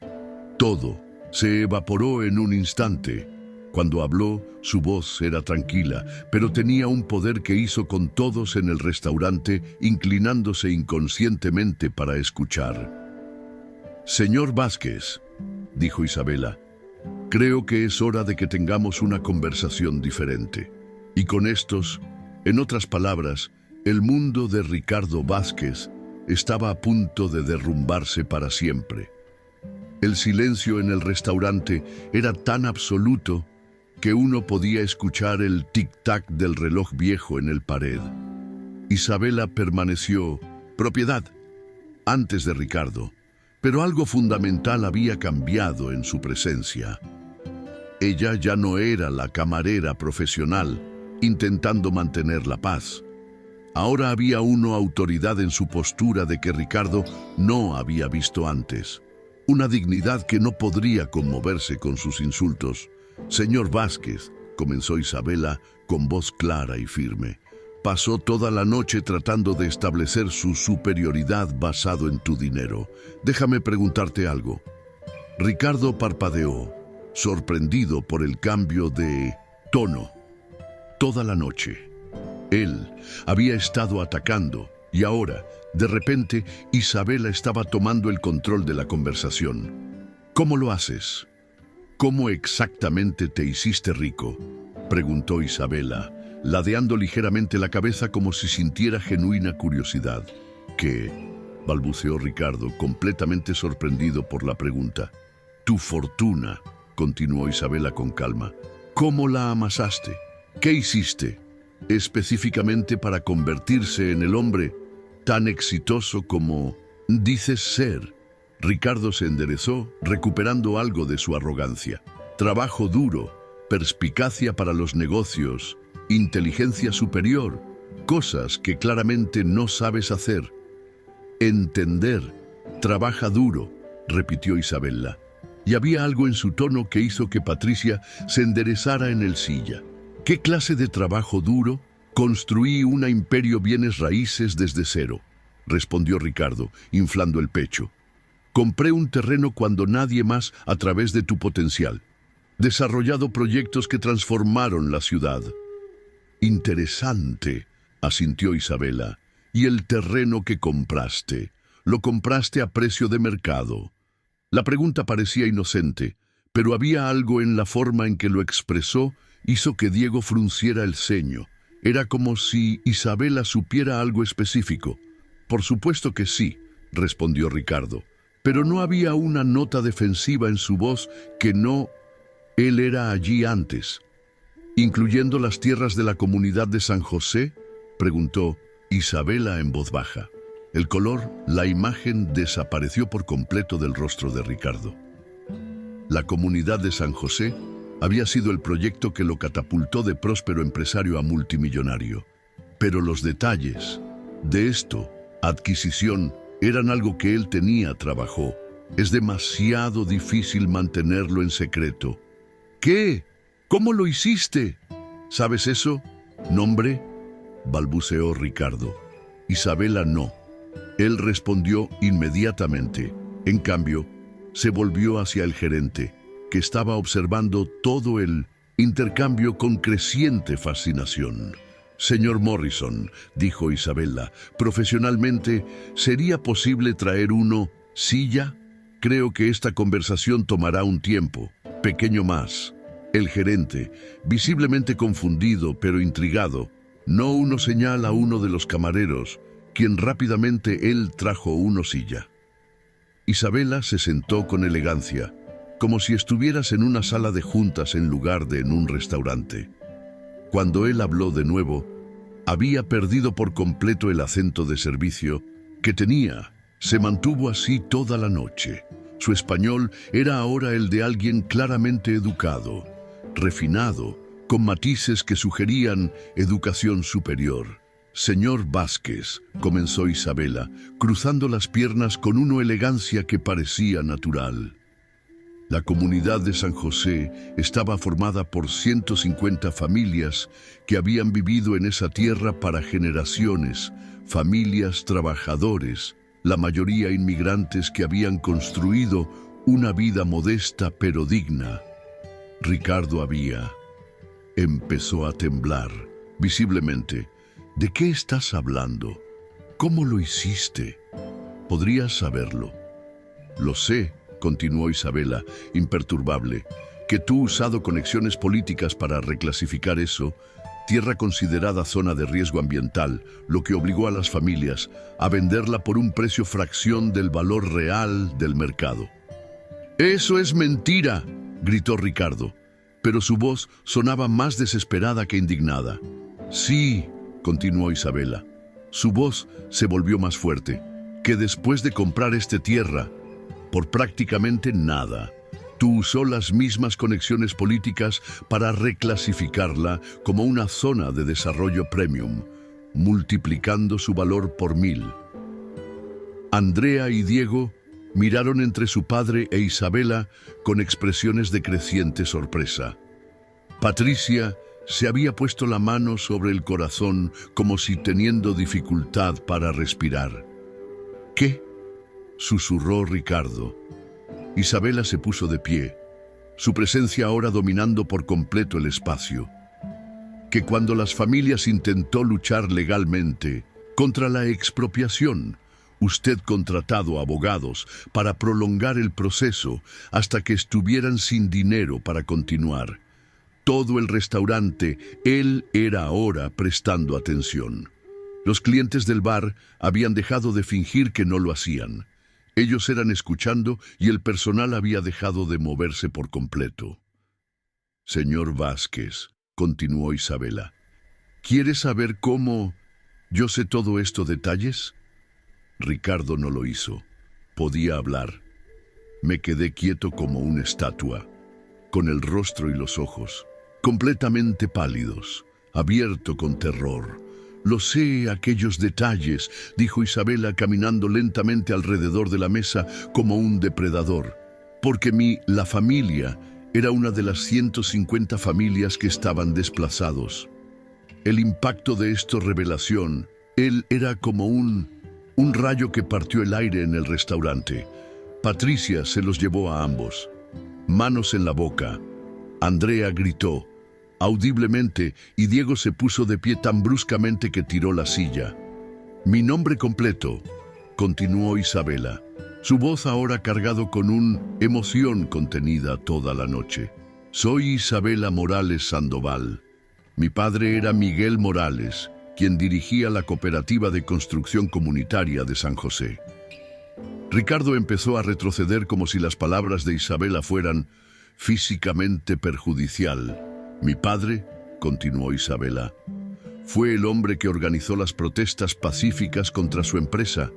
Todo se evaporó en un instante. Cuando habló, su voz era tranquila, pero tenía un poder que hizo con todos en el restaurante, inclinándose inconscientemente para escuchar. «Señor Vázquez», dijo Isabela, «creo que es hora de que tengamos una conversación diferente». Y con estos, en otras palabras, el mundo de Ricardo Vázquez estaba a punto de derrumbarse para siempre. El silencio en el restaurante era tan absoluto que uno podía escuchar el tic-tac del reloj viejo en el pared. Isabela permaneció propiedad antes de Ricardo, pero algo fundamental había cambiado en su presencia. Ella ya no era la camarera profesional intentando mantener la paz. Ahora había una autoridad en su postura de que Ricardo no había visto antes. Una dignidad que no podría conmoverse con sus insultos. «Señor Vázquez», comenzó Isabela con voz clara y firme, «pasó toda la noche tratando de establecer su superioridad basado en tu dinero. Déjame preguntarte algo». Ricardo parpadeó, sorprendido por el cambio de tono. Toda la noche él había estado atacando y ahora, de repente, Isabela estaba tomando el control de la conversación. «¿Cómo lo haces? ¿Cómo exactamente te hiciste rico?», preguntó Isabela, ladeando ligeramente la cabeza como si sintiera genuina curiosidad. «¿Qué?», balbuceó Ricardo, completamente sorprendido por la pregunta. «Tu fortuna», continuó Isabela con calma. «¿Cómo la amasaste? ¿Qué hiciste específicamente para convertirse en el hombre tan exitoso como dices ser?» Ricardo se enderezó, recuperando algo de su arrogancia. «Trabajo duro, perspicacia para los negocios, inteligencia superior, cosas que claramente no sabes hacer». «Entender, trabaja duro», repitió Isabela, y había algo en su tono que hizo que Patricia se enderezara en el silla. «¿Qué clase de trabajo duro?» «Construí un imperio bienes raíces desde cero», respondió Ricardo, inflando el pecho. «Compré un terreno cuando nadie más a través de tu potencial. Desarrollado proyectos que transformaron la ciudad». «Interesante», asintió Isabela. «¿Y el terreno que compraste? ¿Lo compraste a precio de mercado?». La pregunta parecía inocente, pero había algo en la forma en que lo expresó hizo que Diego frunciera el ceño. Era como si Isabela supiera algo específico. «Por supuesto que sí», respondió Ricardo, pero no había una nota defensiva en su voz que no. Él era allí antes. «¿Incluyendo las tierras de la comunidad de San José?», preguntó Isabela en voz baja. El color, la imagen desapareció por completo del rostro de Ricardo. La comunidad de San José había sido el proyecto que lo catapultó de próspero empresario a multimillonario. Pero los detalles de esto, adquisición, eran algo que él trabajó. Es demasiado difícil mantenerlo en secreto. «¿Qué? ¿Cómo lo hiciste?» «¿Sabes eso? ¿Nombre?», balbuceó Ricardo. Isabela no. Él respondió inmediatamente. En cambio, se volvió hacia el gerente, que estaba observando todo el intercambio con creciente fascinación. «Señor Morrison», dijo Isabela, «profesionalmente, ¿sería posible traer silla? Creo que esta conversación tomará un tiempo, pequeño más». El gerente, visiblemente confundido pero intrigado, no señala a uno de los camareros, quien rápidamente él trajo una silla. Isabela se sentó con elegancia, como si estuvieras en una sala de juntas en lugar de en un restaurante. Cuando él habló de nuevo, había perdido por completo el acento de servicio que tenía. Se mantuvo así toda la noche. Su español era ahora el de alguien claramente educado, refinado, con matices que sugerían educación superior. «Señor Vázquez», comenzó Isabela, cruzando las piernas con una elegancia que parecía natural. La comunidad de San José estaba formada por 150 familias que habían vivido en esa tierra para generaciones, familias trabajadores, la mayoría inmigrantes que habían construido una vida modesta pero digna. Ricardo empezó a temblar, visiblemente. ¿De qué estás hablando? ¿Cómo lo hiciste? Podrías saberlo. Lo sé, continuó Isabela, imperturbable, que tú has usado conexiones políticas para reclasificar eso, tierra considerada zona de riesgo ambiental, lo que obligó a las familias a venderla por un precio fracción del valor real del mercado. «¡Eso es mentira!», gritó Ricardo, pero su voz sonaba más desesperada que indignada. «Sí», continuó Isabela. Su voz se volvió más fuerte, que después de comprar esta tierra, por prácticamente nada, tú usó las mismas conexiones políticas para reclasificarla como una zona de desarrollo premium, multiplicando su valor por 1000. Andrea y Diego miraron entre su padre e Isabela con expresiones de creciente sorpresa. Patricia se había puesto la mano sobre el corazón como si teniendo dificultad para respirar. «¿Qué?», susurró Ricardo. Isabela se puso de pie, su presencia ahora dominando por completo el espacio. «Que cuando las familias intentó luchar legalmente contra la expropiación, usted contratado abogados para prolongar el proceso hasta que estuvieran sin dinero para continuar. Todo el restaurante, él era ahora prestando atención. Los clientes del bar habían dejado de fingir que no lo hacían. Ellos eran escuchando y el personal había dejado de moverse por completo. «Señor Vázquez», continuó Isabela, «¿quiere saber cómo yo sé todo esto detalles?». Ricardo no lo hizo. Podía hablar. Me quedé quieto como una estatua, con el rostro y los ojos completamente pálidos, abierto con terror. «Lo sé, aquellos detalles», dijo Isabela caminando lentamente alrededor de la mesa como un depredador, «porque la familia era una de las 150 familias que estaban desplazados. El impacto de esta revelación, él era como un rayo que partió el aire en el restaurante. Patricia se los llevó a ambos. Manos en la boca. Andrea gritó audiblemente y Diego se puso de pie tan bruscamente que tiró la silla. «Mi nombre completo», continuó Isabela, su voz ahora cargado con una emoción contenida toda la noche. «Soy Isabela Morales Sandoval. Mi padre era Miguel Morales, quien dirigía la cooperativa de construcción comunitaria de San José». Ricardo empezó a retroceder como si las palabras de Isabela fueran físicamente perjudicial. «Mi padre», continuó Isabela, «fue el hombre que organizó las protestas pacíficas contra su empresa,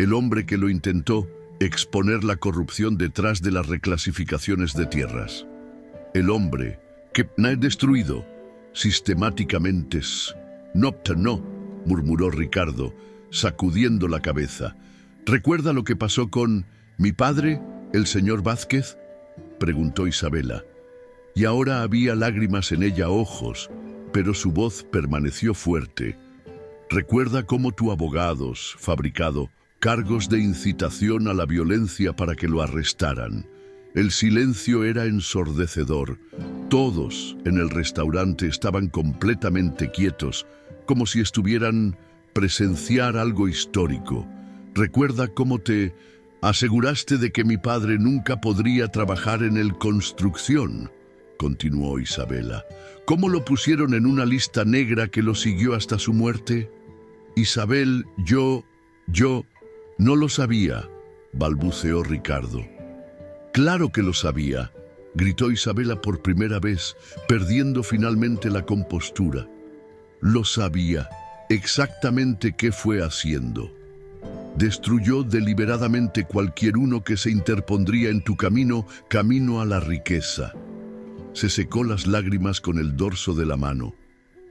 el hombre que lo intentó exponer la corrupción detrás de las reclasificaciones de tierras, el hombre que ha destruido sistemáticamente». «No, murmuró Ricardo, sacudiendo la cabeza. «¿Recuerda lo que pasó con mi padre, el señor Vázquez?», preguntó Isabela. Y ahora había lágrimas en ella ojos, pero su voz permaneció fuerte. «¿Recuerda cómo tu abogados fabricado cargos de incitación a la violencia para que lo arrestaran? El silencio era ensordecedor. Todos en el restaurante estaban completamente quietos, como si estuvieran presenciar algo histórico. ¿Recuerda cómo te aseguraste de que mi padre nunca podría trabajar en el construcción?», continuó Isabela. «¿Cómo lo pusieron en una lista negra que lo siguió hasta su muerte?». Isabel, yo, no lo sabía, balbuceó Ricardo. Claro que lo sabía, gritó Isabela por primera vez, perdiendo finalmente la compostura. Lo sabía, exactamente qué fue haciendo. Destruyó deliberadamente cualquier uno que se interpondría en tu camino a la riqueza. Se secó las lágrimas con el dorso de la mano,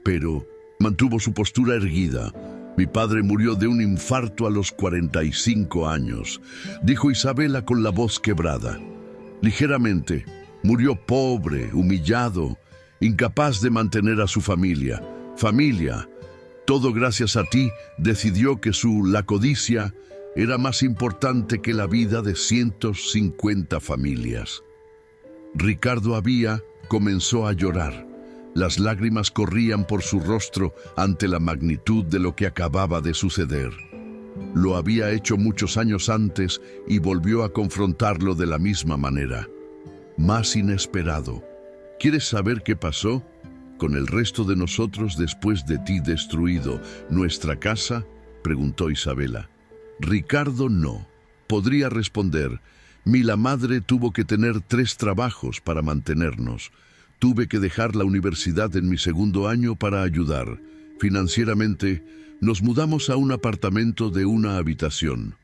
pero mantuvo su postura erguida. Mi padre murió de un infarto a los 45 años, dijo Isabela con la voz quebrada. Ligeramente, murió pobre, humillado, incapaz de mantener a su familia. Familia, todo gracias a ti, decidió que la codicia era más importante que la vida de 150 familias. Ricardo comenzó a llorar. Las lágrimas corrían por su rostro ante la magnitud de lo que acababa de suceder. Lo había hecho muchos años antes y volvió a confrontarlo de la misma manera. Más inesperado. ¿Quieres saber qué pasó con el resto de nosotros después de ti destruido nuestra casa?, preguntó Isabela. Ricardo no. Podría responder: la madre tuvo que tener 3 trabajos para mantenernos. Tuve que dejar la universidad en mi segundo año para ayudar. Financieramente, nos mudamos a un apartamento de una habitación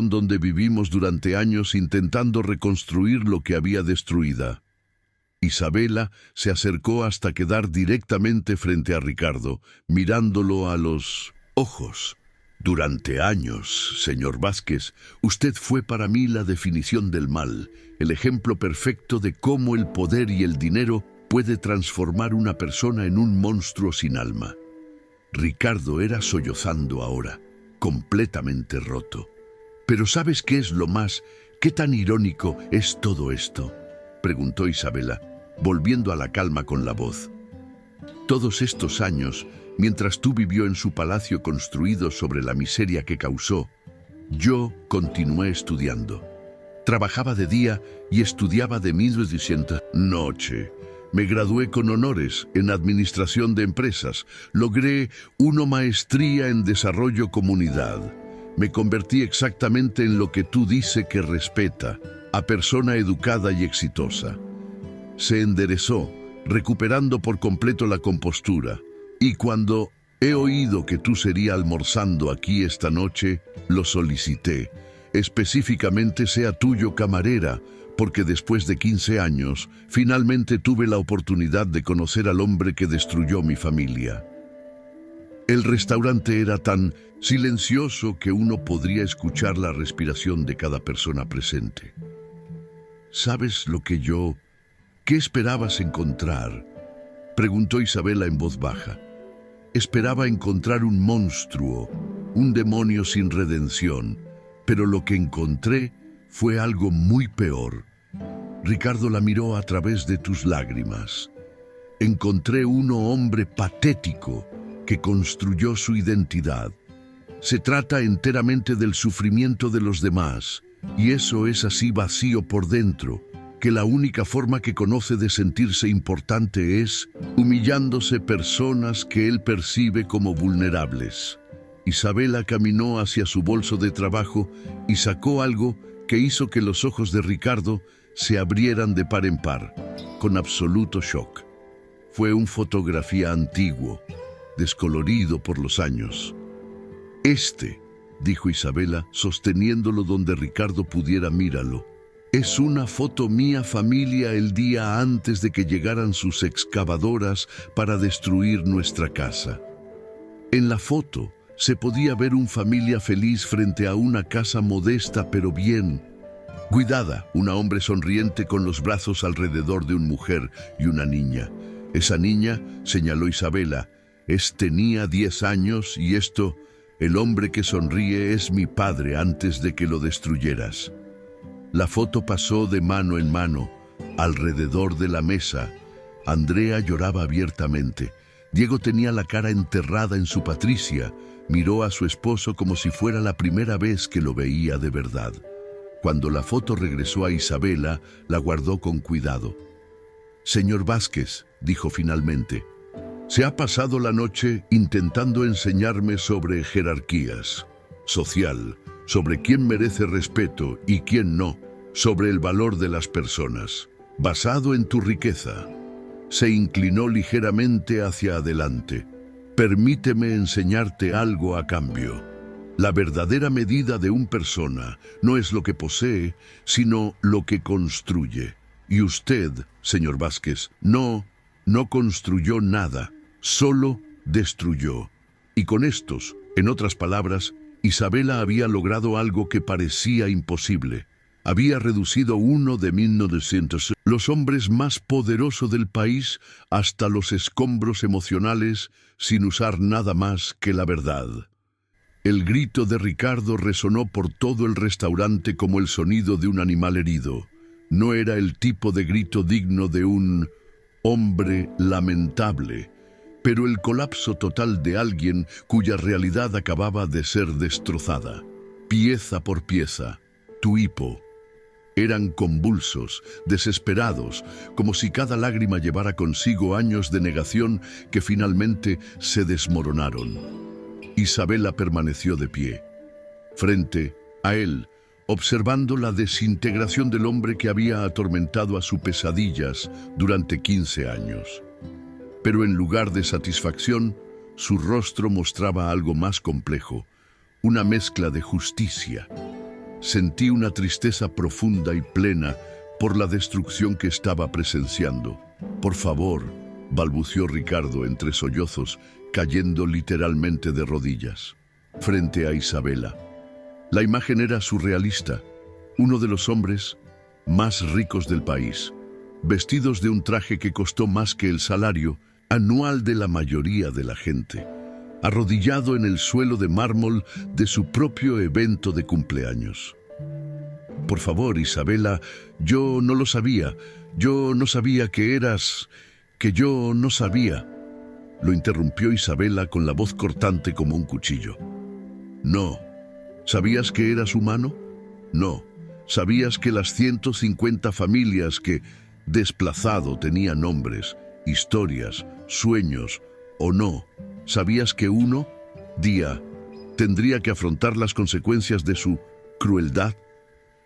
donde vivimos durante años intentando reconstruir lo que había destruida. Isabela se acercó hasta quedar directamente frente a Ricardo, mirándolo a los ojos. Durante años, señor Vázquez, usted fue para mí la definición del mal, el ejemplo perfecto de cómo el poder y el dinero puede transformar una persona en un monstruo sin alma. Ricardo era sollozando ahora, completamente roto. Pero ¿sabes qué es lo más? ¿Qué tan irónico es todo esto?, preguntó Isabela, volviendo a la calma con la voz. Todos estos años, mientras tú vivió en su palacio construido sobre la miseria que causó, yo continué estudiando. Trabajaba de día y estudiaba de 1200 noche. Me gradué con honores en administración de empresas. Logré una maestría en desarrollo comunidad. Me convertí exactamente en lo que tú dices que respeta, a persona educada y exitosa. Se enderezó, recuperando por completo la compostura. Y cuando he oído que tú serías almorzando aquí esta noche, lo solicité. Específicamente sea tuyo camarera, porque después de 15 años, finalmente tuve la oportunidad de conocer al hombre que destruyó mi familia. El restaurante era tan silencioso que uno podría escuchar la respiración de cada persona presente. ¿Sabes lo que ¿Qué esperabas encontrar?, preguntó Isabela en voz baja. Esperaba encontrar un monstruo, un demonio sin redención, pero lo que encontré fue algo muy peor. Ricardo la miró a través de tus lágrimas. Encontré un hombre patético que construyó su identidad. Se trata enteramente del sufrimiento de los demás, y eso es así vacío por dentro, que la única forma que conoce de sentirse importante es humillándose personas que él percibe como vulnerables. Isabela caminó hacia su bolso de trabajo y sacó algo que hizo que los ojos de Ricardo se abrieran de par en par, con absoluto shock. Fue una fotografía antiguo, descolorido por los años. Dijo Isabela, sosteniéndolo donde Ricardo pudiera mirarlo. Es una foto mía familia el día antes de que llegaran sus excavadoras para destruir nuestra casa. En la foto se podía ver una familia feliz frente a una casa modesta pero bien cuidada, un hombre sonriente con los brazos alrededor de una mujer y una niña. Esa niña, señaló Isabela, tenía 10 años y el hombre que sonríe es mi padre antes de que lo destruyeras. La foto pasó de mano en mano, alrededor de la mesa. Andrea lloraba abiertamente. Diego tenía la cara enterrada en su Patricia. Miró a su esposo como si fuera la primera vez que lo veía de verdad. Cuando la foto regresó a Isabela, la guardó con cuidado. Señor Vázquez, dijo finalmente, Se ha pasado la noche intentando enseñarme sobre jerarquías, social, sobre quién merece respeto y quién no, sobre el valor de las personas, basado en tu riqueza. Se inclinó ligeramente hacia adelante. Permíteme enseñarte algo a cambio. La verdadera medida de una persona no es lo que posee, sino lo que construye. Y usted, señor Vázquez, no construyó nada, solo destruyó. Y con estos, en otras palabras, Isabela había logrado algo que parecía imposible. Había reducido uno de 1900 los hombres más poderosos del país hasta los escombros emocionales sin usar nada más que la verdad. El grito de Ricardo resonó por todo el restaurante como el sonido de un animal herido. No era el tipo de grito digno de un hombre lamentable, pero el colapso total de alguien cuya realidad acababa de ser destrozada, pieza por pieza. Tu hipo. Eran convulsos, desesperados, como si cada lágrima llevara consigo años de negación que finalmente se desmoronaron. Isabela permaneció de pie, frente a él, observando la desintegración del hombre que había atormentado a sus pesadillas durante 15 años. Pero en lugar de satisfacción, su rostro mostraba algo más complejo, una mezcla de justicia. Sentí una tristeza profunda y plena por la destrucción que estaba presenciando. Por favor, balbuceó Ricardo entre sollozos, cayendo literalmente de rodillas, frente a Isabela. La imagen era surrealista. Uno de los hombres más ricos del país, vestidos de un traje que costó más que el salario anual de la mayoría de la gente, arrodillado en el suelo de mármol de su propio evento de cumpleaños. Por favor, Isabela, yo no lo sabía. Yo no sabía que eras... que yo no sabía. Lo interrumpió Isabela con la voz cortante como un cuchillo. No. ¿Sabías que eras humano? No. ¿Sabías que las 150 familias que, desplazado, tenían nombres, historias, sueños o no? ¿Sabías que uno, día, tendría que afrontar las consecuencias de su crueldad?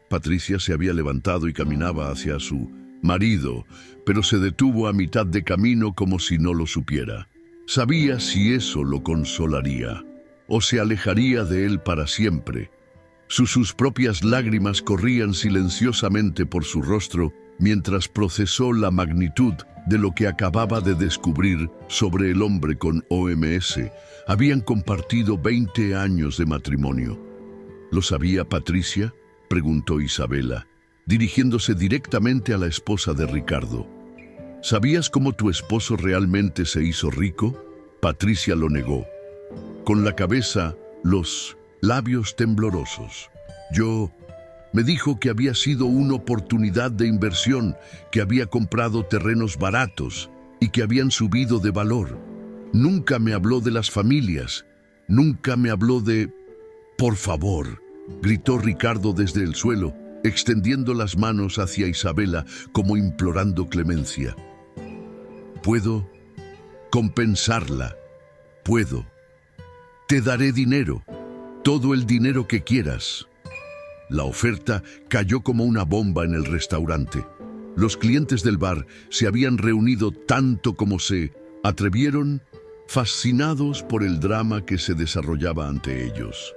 Patricia se había levantado y caminaba hacia su marido, pero se detuvo a mitad de camino como si no lo supiera. Sabía si eso lo consolaría o se alejaría de él para siempre. Sus propias lágrimas corrían silenciosamente por su rostro mientras procesó la magnitud de lo que acababa de descubrir sobre el hombre con OMS. Habían compartido 20 años de matrimonio. ¿Lo sabía Patricia?, preguntó Isabela, dirigiéndose directamente a la esposa de Ricardo. ¿Sabías cómo tu esposo realmente se hizo rico? Patricia lo negó, con la cabeza, los labios temblorosos. Me dijo que había sido una oportunidad de inversión, que había comprado terrenos baratos y que habían subido de valor. Nunca me habló de las familias, nunca me habló de... Por favor, gritó Ricardo desde el suelo, extendiendo las manos hacia Isabela como implorando clemencia. Puedo compensarla, puedo. Te daré dinero, todo el dinero que quieras. La oferta cayó como una bomba en el restaurante. Los clientes del bar se habían reunido tanto como se atrevieron, fascinados por el drama que se desarrollaba ante ellos.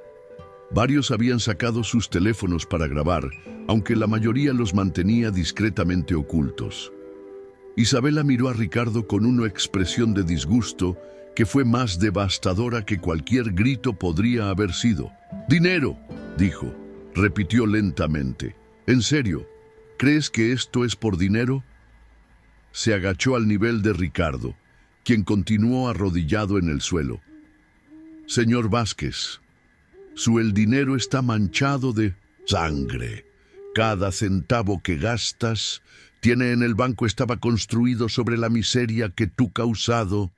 Varios habían sacado sus teléfonos para grabar, aunque la mayoría los mantenía discretamente ocultos. Isabela miró a Ricardo con una expresión de disgusto que fue más devastadora que cualquier grito podría haber sido. «¡Dinero!», dijo. Repitió lentamente. «¿En serio? ¿Crees que esto es por dinero?». Se agachó al nivel de Ricardo, quien continuó arrodillado en el suelo. «Señor Vázquez, el dinero está manchado de sangre. Cada centavo que gastas tiene en el banco estaba construido sobre la miseria que tú causado.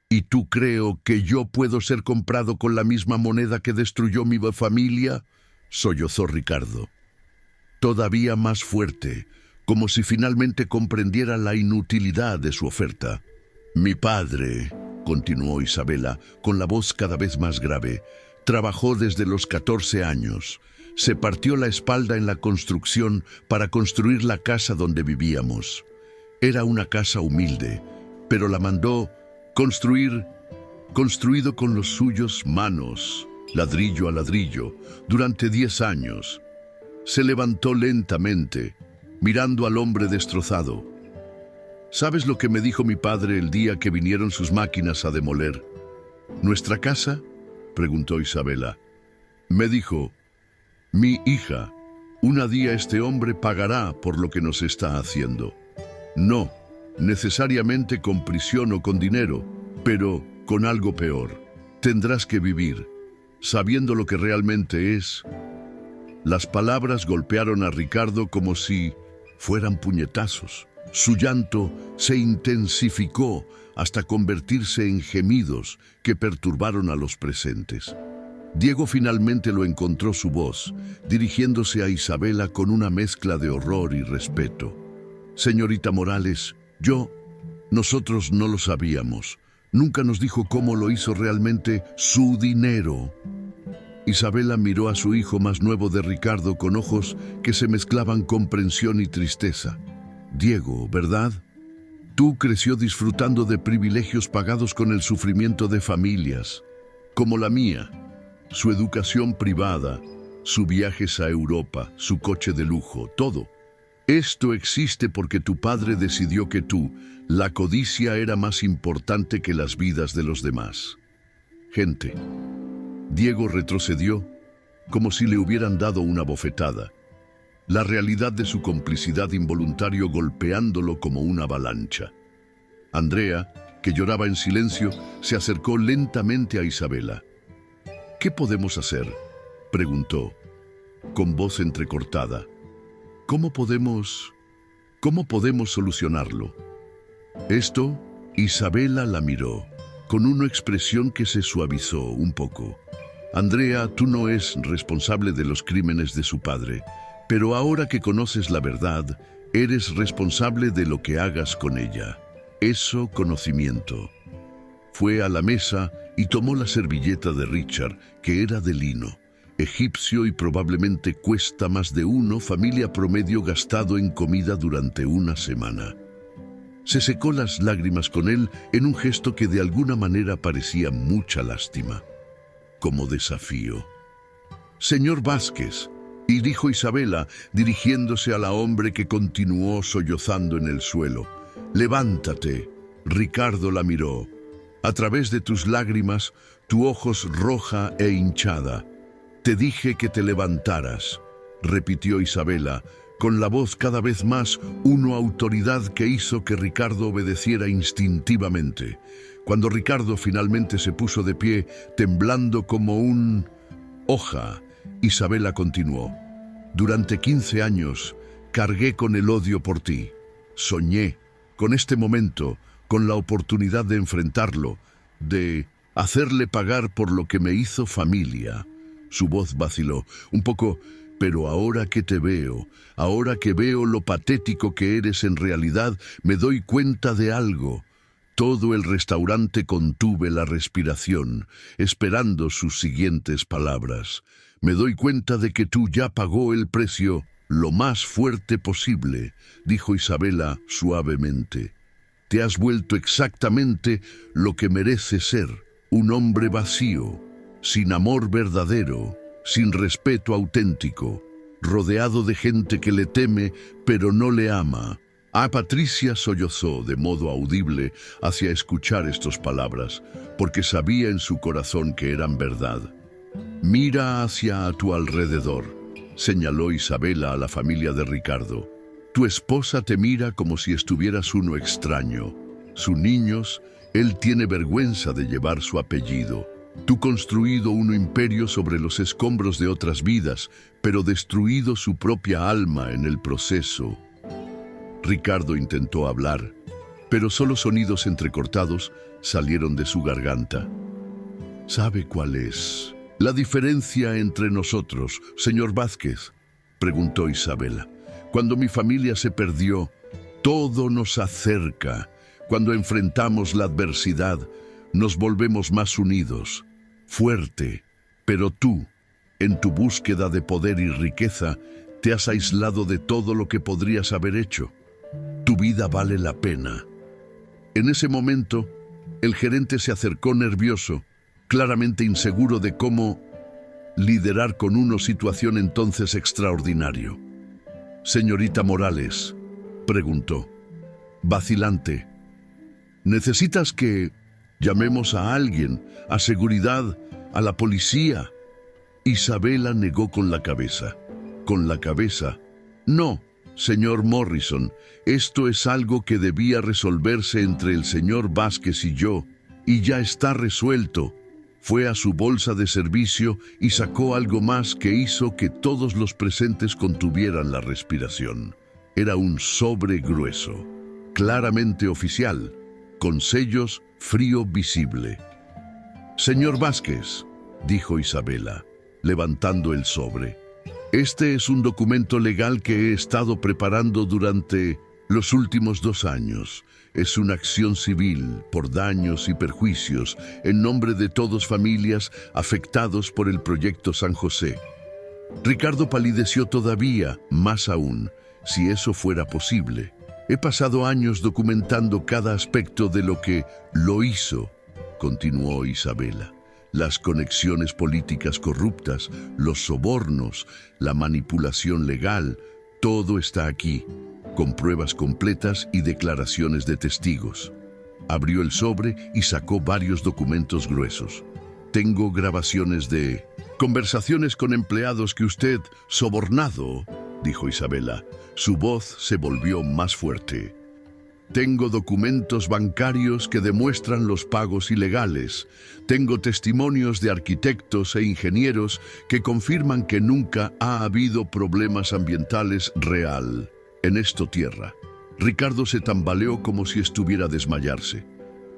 ¿Y tú creo que yo puedo ser comprado con la misma moneda que destruyó mi familia?», sollozó Ricardo. Todavía más fuerte, como si finalmente comprendiera la inutilidad de su oferta. «Mi padre», continuó Isabela, con la voz cada vez más grave. Trabajó desde los 14 años. Se partió la espalda en la construcción para construir la casa donde vivíamos. Era una casa humilde, pero la mandó construido con los suyos manos, ladrillo a ladrillo, durante 10 años. Se levantó lentamente, mirando al hombre destrozado. ¿Sabes lo que me dijo mi padre el día que vinieron sus máquinas a demoler nuestra casa?, preguntó Isabela. Me dijo: mi hija, un día este hombre pagará por lo que nos está haciendo. No necesariamente con prisión o con dinero, pero con algo peor. Tendrás que vivir, sabiendo lo que realmente es. Las palabras golpearon a Ricardo como si fueran puñetazos. Su llanto se intensificó hasta convertirse en gemidos que perturbaron a los presentes. Diego finalmente lo encontró su voz, dirigiéndose a Isabela con una mezcla de horror y respeto. Señorita Morales, nosotros no lo sabíamos. Nunca nos dijo cómo lo hizo realmente su dinero. Isabela miró a su hijo más nuevo de Ricardo con ojos que se mezclaban comprensión y tristeza. Diego, ¿verdad? Tú creció disfrutando de privilegios pagados con el sufrimiento de familias, como la mía. Su educación privada, sus viajes a Europa, su coche de lujo, todo. Esto existe porque tu padre decidió que la codicia era más importante que las vidas de los demás. Gente. Diego retrocedió, como si le hubieran dado una bofetada. La realidad de su complicidad involuntario golpeándolo como una avalancha. Andrea, que lloraba en silencio, se acercó lentamente a Isabela. ¿Qué podemos hacer?, preguntó, con voz entrecortada. ¿Cómo podemos solucionarlo? Esto, Isabela la miró, con una expresión que se suavizó un poco. Andrea, tú no eres responsable de los crímenes de su padre, pero ahora que conoces la verdad, eres responsable de lo que hagas con ella. Eso, conocimiento. Fue a la mesa y tomó la servilleta de Richard, que era de lino, egipcio y probablemente cuesta más de familia promedio gastado en comida durante una semana. Se secó las lágrimas con él en un gesto que de alguna manera parecía mucha lástima, como desafío. Señor Vázquez, y dijo Isabela, dirigiéndose a la hombre que continuó sollozando en el suelo. Levántate. Ricardo la miró. A través de tus lágrimas, tu ojos roja e hinchada. Te dije que te levantaras, repitió Isabela, con la voz cada vez más una autoridad que hizo que Ricardo obedeciera instintivamente. Cuando Ricardo finalmente se puso de pie, temblando como un hoja, Isabela continuó. Durante 15 años cargué con el odio por ti. Soñé con este momento, con la oportunidad de enfrentarlo, de hacerle pagar por lo que me hizo familia. Su voz vaciló un poco, pero ahora que te veo, ahora que veo lo patético que eres en realidad, me doy cuenta de algo. Todo el restaurante contuve la respiración, esperando sus siguientes palabras. Me doy cuenta de que tú ya pagó el precio lo más fuerte posible, dijo Isabela suavemente. Te has vuelto exactamente lo que merece ser, un hombre vacío, sin amor verdadero, sin respeto auténtico, rodeado de gente que le teme pero no le ama. Patricia sollozó de modo audible hacia escuchar estas palabras, porque sabía en su corazón que eran verdad. Mira hacia a tu alrededor, señaló Isabela a la familia de Ricardo. Tu esposa te mira como si estuvieras uno extraño. Sus niños, él tiene vergüenza de llevar su apellido. Tú construido un imperio sobre los escombros de otras vidas, pero destruido su propia alma en el proceso. Ricardo intentó hablar, pero solo sonidos entrecortados salieron de su garganta. ¿Sabe cuál es la diferencia entre nosotros, señor Vázquez?, preguntó Isabela. Cuando mi familia se perdió, todo nos acerca. Cuando enfrentamos la adversidad, nos volvemos más unidos, fuerte, pero tú, en tu búsqueda de poder y riqueza, te has aislado de todo lo que podrías haber hecho. Tu vida vale la pena. En ese momento, el gerente se acercó nervioso, claramente inseguro de cómo liderar con una situación entonces extraordinario. «Señorita Morales», preguntó, vacilante, «¿necesitas que llamemos a alguien, a seguridad, a la policía?» Isabela negó con la cabeza. Con la cabeza. «No, señor Morrison, esto es algo que debía resolverse entre el señor Vázquez y yo, y ya está resuelto». Fue a su bolsa de servicio y sacó algo más que hizo que todos los presentes contuvieran la respiración. Era un sobre grueso, claramente oficial, con sellos frío visible. «Señor Vázquez», dijo Isabela, levantando el sobre, «este es un documento legal que he estado preparando durante los últimos 2 años. Es una acción civil por daños y perjuicios en nombre de todas familias afectados por el proyecto San José». Ricardo palideció todavía, más aún, si eso fuera posible. «He pasado años documentando cada aspecto de lo que lo hizo», continuó Isabela. «Las conexiones políticas corruptas, los sobornos, la manipulación legal, todo está aquí, con pruebas completas y declaraciones de testigos». Abrió el sobre y sacó varios documentos gruesos. «Tengo grabaciones de conversaciones con empleados que usted sobornado», dijo Isabela. Su voz se volvió más fuerte. «Tengo documentos bancarios que demuestran los pagos ilegales. Tengo testimonios de arquitectos e ingenieros que confirman que nunca ha habido problemas ambientales real en esta tierra». Ricardo se tambaleó como si estuviera a desmayarse.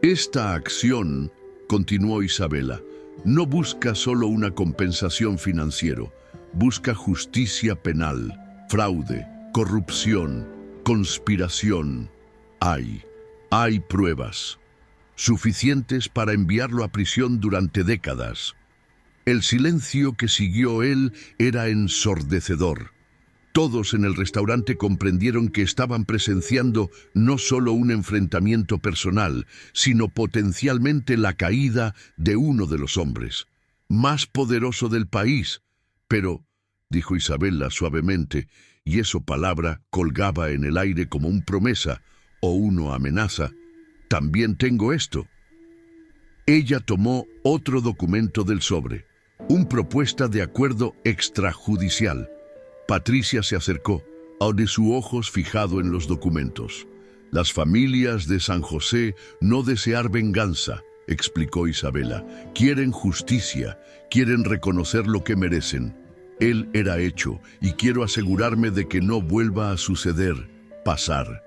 «Esta acción», continuó Isabela, «no busca solo una compensación financiera, busca justicia penal, fraude, corrupción, conspiración. Hay pruebas suficientes para enviarlo a prisión durante décadas». El silencio que siguió él era ensordecedor. Todos en el restaurante comprendieron que estaban presenciando no solo un enfrentamiento personal, sino potencialmente la caída de uno de los hombres más poderoso del país. «Pero», dijo Isabela suavemente, y esa palabra colgaba en el aire como una promesa o una amenaza, «también tengo esto». Ella tomó otro documento del sobre, una propuesta de acuerdo extrajudicial. Patricia se acercó, de sus ojos fijado en los documentos. «Las familias de San José no desean venganza», explicó Isabela. «Quieren justicia, quieren reconocer lo que merecen. Él era hecho y quiero asegurarme de que no vuelva a pasar».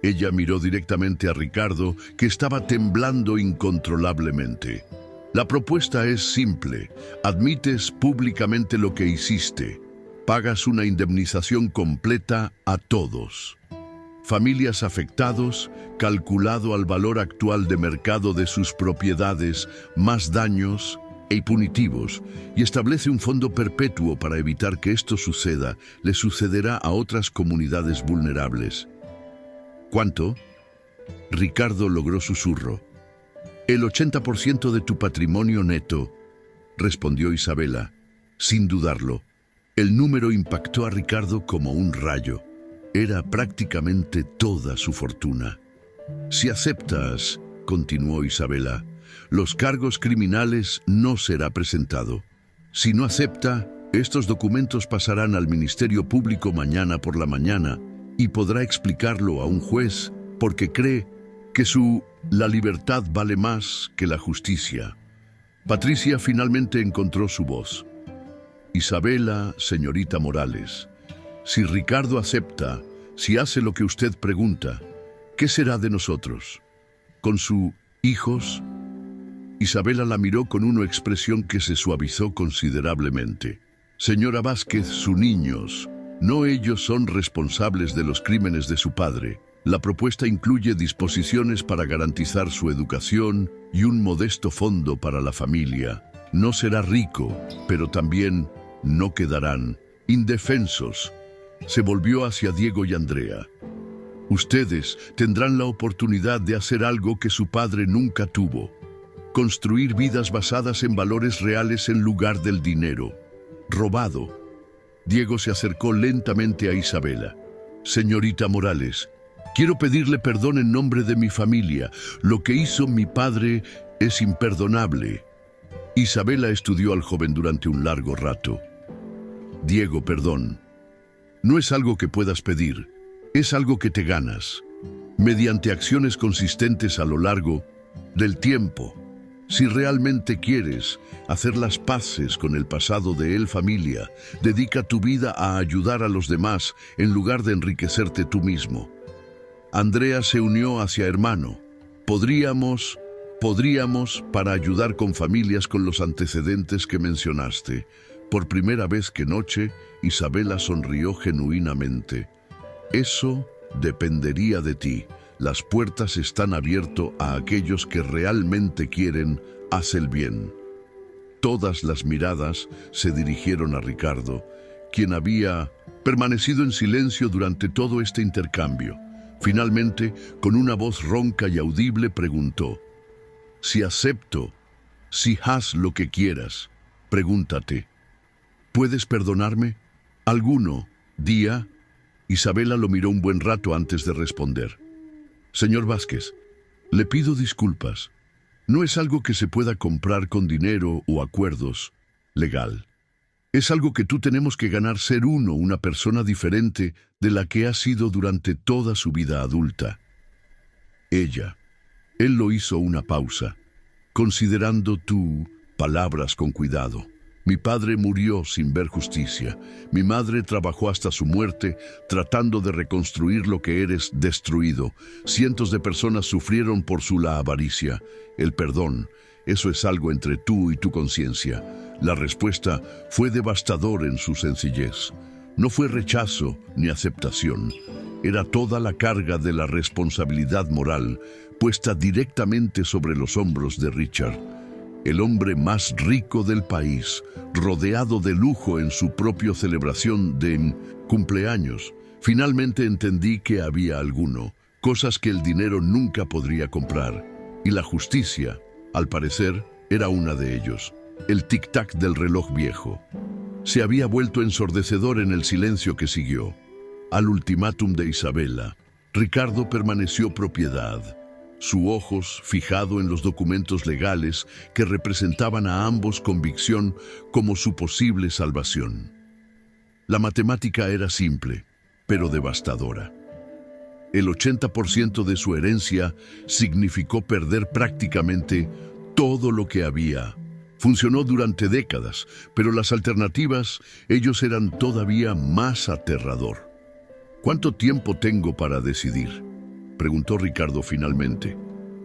Ella miró directamente a Ricardo, que estaba temblando incontrolablemente. «La propuesta es simple. Admites públicamente lo que hiciste. Pagas una indemnización completa a todos. Familias afectados, calculado al valor actual de mercado de sus propiedades, más daños y punitivos, y establece un fondo perpetuo para evitar que esto suceda. Le sucederá a otras comunidades vulnerables». «¿Cuánto?». Ricardo logró susurro. «El 80% de tu patrimonio neto», respondió Isabela, sin dudarlo. El número impactó a Ricardo como un rayo. Era prácticamente toda su fortuna. «Si aceptas», continuó Isabela, «los cargos criminales no será presentado. Si no acepta, estos documentos pasarán al Ministerio Público mañana por la mañana y podrá explicarlo a un juez porque cree que la libertad vale más que la justicia». Patricia finalmente encontró su voz. «Isabela, señorita Morales, si Ricardo acepta, si hace lo que usted pregunta, ¿qué será de nosotros? ¿Con sus hijos?». Isabela la miró con una expresión que se suavizó considerablemente. «Señora Vázquez, sus niños, no ellos son responsables de los crímenes de su padre. La propuesta incluye disposiciones para garantizar su educación y un modesto fondo para la familia. No será rico, pero también no quedarán indefensos. Se volvió hacia Diego y Andrea. Ustedes tendrán la oportunidad de hacer algo que su padre nunca tuvo: construir vidas basadas en valores reales en lugar del dinero robado. Diego se acercó lentamente a Isabela. Señorita Morales, quiero pedirle perdón en nombre de mi familia. Lo que hizo mi padre es imperdonable. Isabela estudió al joven durante un largo rato. Diego, perdón. No es algo que puedas pedir, es algo que te ganas, mediante acciones consistentes a lo largo del tiempo. Si realmente quieres hacer las paces con el pasado de él, familia, dedica tu vida a ayudar a los demás en lugar de enriquecerte tú mismo. Andrea se unió hacia hermano. Podríamos, para ayudar con familias con los antecedentes que mencionaste. Por primera vez que noche, Isabela sonrió genuinamente. Eso dependería de ti. Las puertas están abiertas a aquellos que realmente quieren hacer el bien. Todas las miradas se dirigieron a Ricardo, quien había permanecido en silencio durante todo este intercambio. Finalmente, con una voz ronca y audible, preguntó: si acepto, si haz lo que quieras, pregúntate, ¿puedes perdonarme? ¿Alguno día? Isabela lo miró un buen rato antes de responder. Señor Vázquez, le pido disculpas. No es algo que se pueda comprar con dinero o acuerdos legal. Es algo que tú tenemos que ganar, ser una persona diferente de la que ha sido durante toda su vida adulta. Él lo hizo una pausa, considerando tus palabras con cuidado. Mi padre murió sin ver justicia. Mi madre trabajó hasta su muerte tratando de reconstruir lo que eres destruido. Cientos de personas sufrieron por la avaricia. El perdón, eso es algo entre tú y tu conciencia. La respuesta fue devastadora en su sencillez. No fue rechazo ni aceptación. Era toda la carga de la responsabilidad moral puesta directamente sobre los hombros de Richard, el hombre más rico del país, rodeado de lujo en su propia celebración de cumpleaños. Finalmente entendí que había cosas que el dinero nunca podría comprar, y la justicia, al parecer, era una de ellos. El tic-tac del reloj viejo se había vuelto ensordecedor en el silencio que siguió. Al ultimátum de Isabela, Ricardo permaneció propiedad, sus ojos fijado en los documentos legales que representaban a ambos convicción como su posible salvación. La matemática era simple, pero devastadora. El 80% de su herencia significó perder prácticamente todo lo que había. Funcionó durante décadas, pero las alternativas, ellos eran todavía más aterrador. ¿Cuánto tiempo tengo para decidir?, preguntó Ricardo finalmente.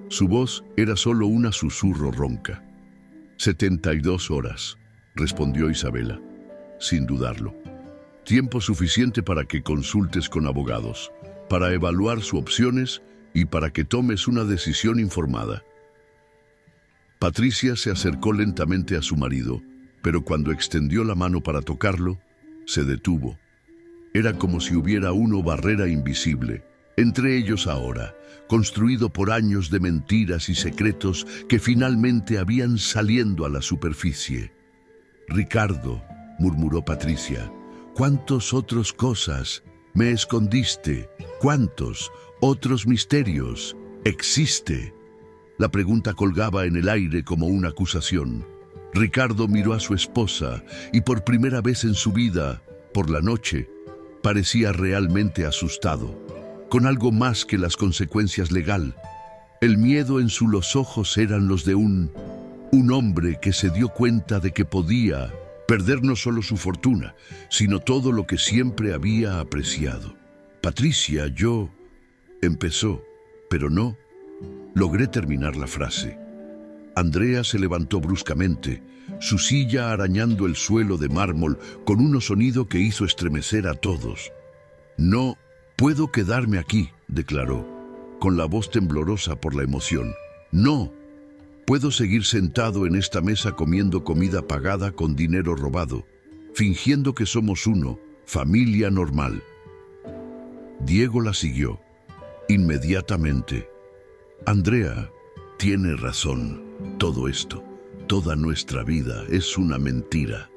Su voz era solo un susurro ronca. 72 horas, respondió Isabela, sin dudarlo. Tiempo suficiente para que consultes con abogados, para evaluar sus opciones y para que tomes una decisión informada. Patricia se acercó lentamente a su marido, pero cuando extendió la mano para tocarlo, se detuvo. Era como si hubiera una barrera invisible entre ellos ahora, construido por años de mentiras y secretos que finalmente habían saliendo a la superficie. Ricardo, murmuró Patricia, ¿cuántas otras cosas me escondiste? ¿Cuántos otros misterios existe? La pregunta colgaba en el aire como una acusación. Ricardo miró a su esposa y por primera vez en su vida, por la noche, parecía realmente asustado, con algo más que las consecuencias legales. El miedo en sus ojos eran los de un hombre que se dio cuenta de que podía perder no solo su fortuna, sino todo lo que siempre había apreciado. Patricia, empezó, pero no logré terminar la frase. Andrea se levantó bruscamente, su silla arañando el suelo de mármol con un sonido que hizo estremecer a todos. No puedo quedarme aquí, declaró, con la voz temblorosa por la emoción. No, puedo seguir sentado en esta mesa comiendo comida pagada con dinero robado, fingiendo que somos uno, familia normal. Diego la siguió. Inmediatamente. Andrea, tiene razón. Todo esto, toda nuestra vida, es una mentira.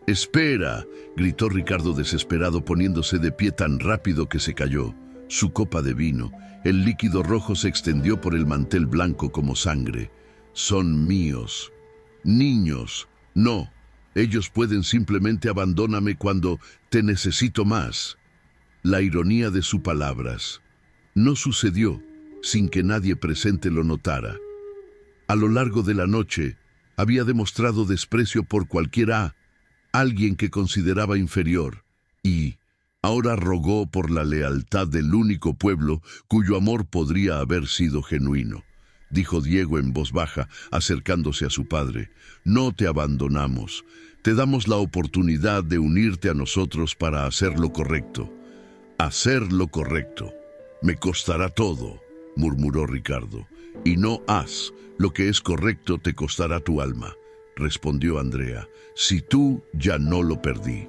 ¡Espera!, gritó Ricardo desesperado, poniéndose de pie tan rápido que se cayó. Su copa de vino, el líquido rojo se extendió por el mantel blanco como sangre. Son míos. Niños. No, ellos pueden simplemente abandóname cuando te necesito más. La ironía de sus palabras no sucedió sin que nadie presente lo notara. A lo largo de la noche, había demostrado desprecio por alguien que consideraba inferior, y ahora rogó por la lealtad del único pueblo cuyo amor podría haber sido genuino. Dijo Diego en voz baja, acercándose a su padre. No te abandonamos. Te damos la oportunidad de unirte a nosotros para hacer lo correcto. Hacer lo correcto. Me costará todo, murmuró Ricardo. Y no haz lo que es correcto, te costará tu alma, respondió Andrea. Si tú ya no lo perdí.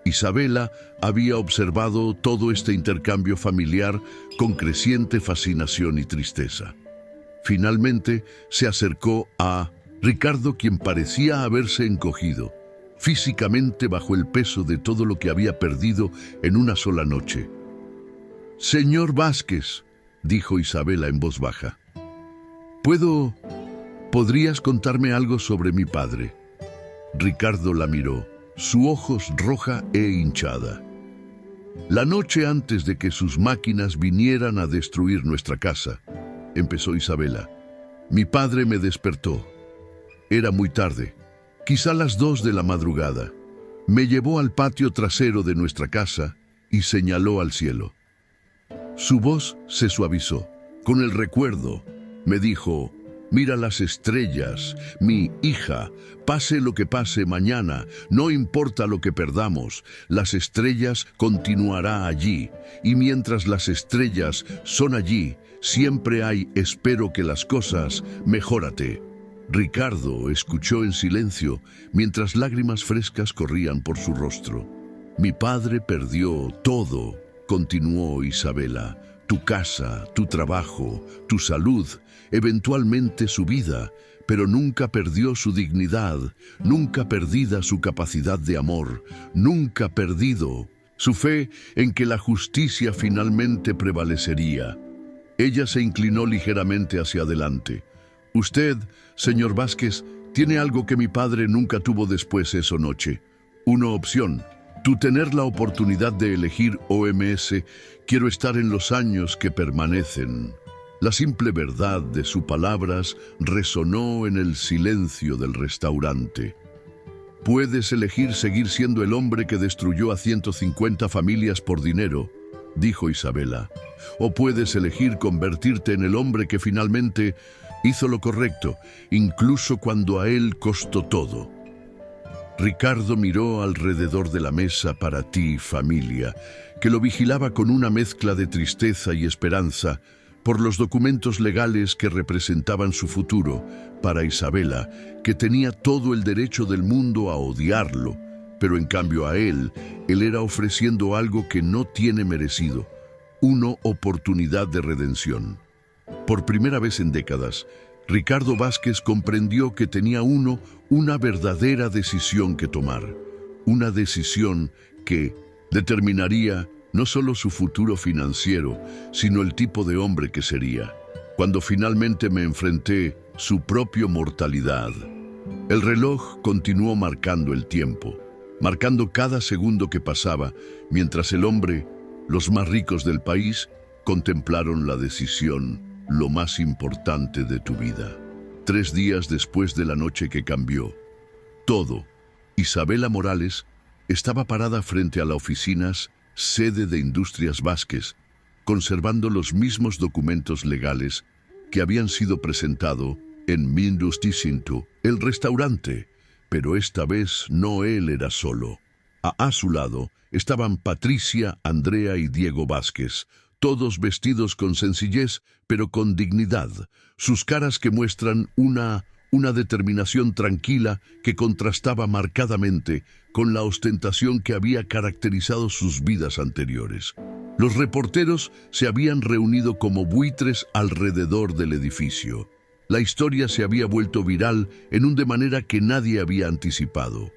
Isabela había observado todo este intercambio familiar con creciente fascinación y tristeza. Finalmente se acercó a Ricardo, quien parecía haberse encogido físicamente bajo el peso de todo lo que había perdido en una sola noche. «Señor Vázquez», dijo Isabela en voz baja, ¿podrías contarme algo sobre mi padre? Ricardo la miró, sus ojos roja e hinchada. La noche antes de que sus máquinas vinieran a destruir nuestra casa, empezó Isabela, mi padre me despertó. Era muy tarde, quizá las 2 de la madrugada. Me llevó al patio trasero de nuestra casa y señaló al cielo. Su voz se suavizó. Con el recuerdo, me dijo, mira las estrellas, mi hija, pase lo que pase mañana, no importa lo que perdamos, las estrellas continuará allí, y mientras las estrellas son allí, siempre hay, espero que las cosas, mejórate. Ricardo escuchó en silencio, mientras lágrimas frescas corrían por su rostro. Mi padre perdió todo, continuó Isabela, tu casa, tu trabajo, tu salud, eventualmente su vida, pero nunca perdió su dignidad, nunca perdida su capacidad de amor, nunca perdido su fe en que la justicia finalmente prevalecería. Ella se inclinó ligeramente hacia adelante. Usted, señor Vázquez, tiene algo que mi padre nunca tuvo después esa noche. Una opción. Tú tener la oportunidad de elegir OMS, quiero estar en los años que permanecen. La simple verdad de sus palabras resonó en el silencio del restaurante. Puedes elegir seguir siendo el hombre que destruyó a 150 familias por dinero, dijo Isabela. O puedes elegir convertirte en el hombre que finalmente hizo lo correcto, incluso cuando a él costó todo. Ricardo miró alrededor de la mesa para ti, familia, que lo vigilaba con una mezcla de tristeza y esperanza por los documentos legales que representaban su futuro, para Isabela, que tenía todo el derecho del mundo a odiarlo, pero en cambio a él era ofreciendo algo que no tiene merecido, una oportunidad de redención. Por primera vez en décadas, Ricardo Vázquez comprendió que tenía una verdadera decisión que tomar, una decisión que determinaría no solo su futuro financiero, sino el tipo de hombre que sería. Cuando finalmente me enfrenté su propia mortalidad, el reloj continuó marcando el tiempo, marcando cada segundo que pasaba, mientras el hombre, los más ricos del país, contemplaron la decisión, lo más importante de tu vida. 3 días después de la noche que cambió todo, Isabela Morales estaba parada frente a la oficina sede de Industrias Vázquez, conservando los mismos documentos legales que habían sido presentados en 1900, el restaurante, pero esta vez no él era solo. A su lado estaban Patricia, Andrea y Diego Vázquez, todos vestidos con sencillez, pero con dignidad, sus caras que muestran una determinación tranquila que contrastaba marcadamente con la ostentación que había caracterizado sus vidas anteriores. Los reporteros se habían reunido como buitres alrededor del edificio. La historia se había vuelto viral de manera que nadie había anticipado.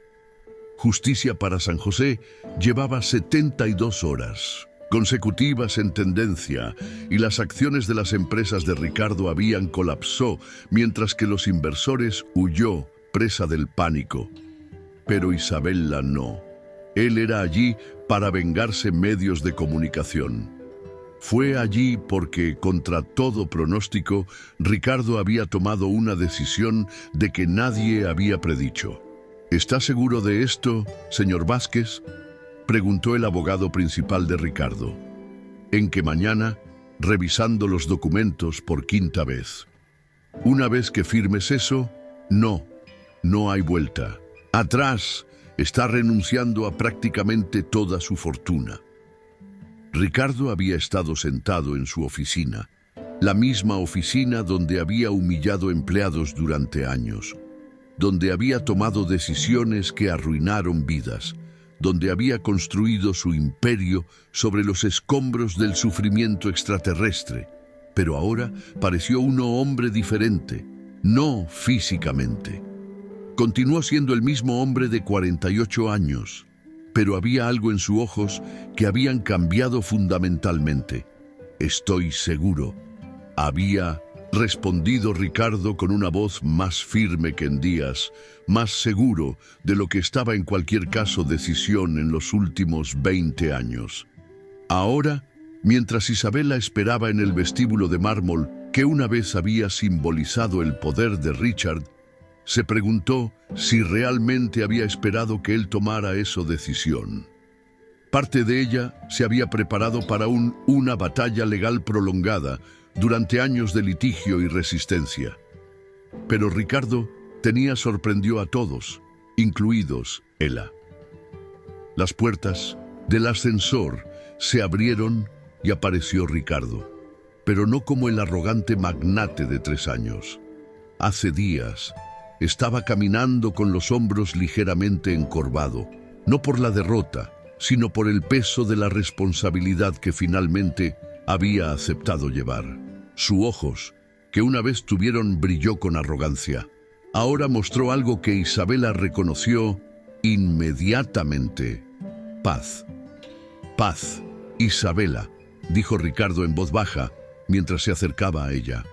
Justicia para San José llevaba 72 horas consecutivas en tendencia y las acciones de las empresas de Ricardo habían colapsado mientras que los inversores huyó presa del pánico. Pero Isabela no. Él era allí para vengarse medios de comunicación. Fue allí porque, contra todo pronóstico, Ricardo había tomado una decisión de que nadie había predicho. ¿Está seguro de esto, señor Vázquez?, preguntó el abogado principal de Ricardo. En que mañana, revisando los documentos por quinta vez. Una vez que firmes eso, no hay vuelta. Atrás, está renunciando a prácticamente toda su fortuna. Ricardo había estado sentado en su oficina, la misma oficina donde había humillado empleados durante años, donde había tomado decisiones que arruinaron vidas, donde había construido su imperio sobre los escombros del sufrimiento extraterrestre, pero ahora pareció un hombre diferente, no físicamente. Continuó siendo el mismo hombre de 48 años, pero había algo en sus ojos que habían cambiado fundamentalmente. Estoy seguro, había respondido Ricardo con una voz más firme que en días, más seguro de lo que estaba en cualquier caso decisión en los últimos 20 años. Ahora, mientras Isabela esperaba en el vestíbulo de mármol que una vez había simbolizado el poder de Richard, se preguntó si realmente había esperado que él tomara esa decisión. Parte de ella se había preparado para una batalla legal prolongada durante años de litigio y resistencia. Pero Ricardo sorprendió a todos, incluidos ella. Las puertas del ascensor se abrieron y apareció Ricardo, pero no como el arrogante magnate de 3 años. Hace días estaba caminando con los hombros ligeramente encorvado, no por la derrota, sino por el peso de la responsabilidad que finalmente había aceptado llevar. Sus ojos, que una vez tuvieron, brilló con arrogancia. Ahora mostró algo que Isabela reconoció inmediatamente. Paz. Paz, Isabela, dijo Ricardo en voz baja mientras se acercaba a ella.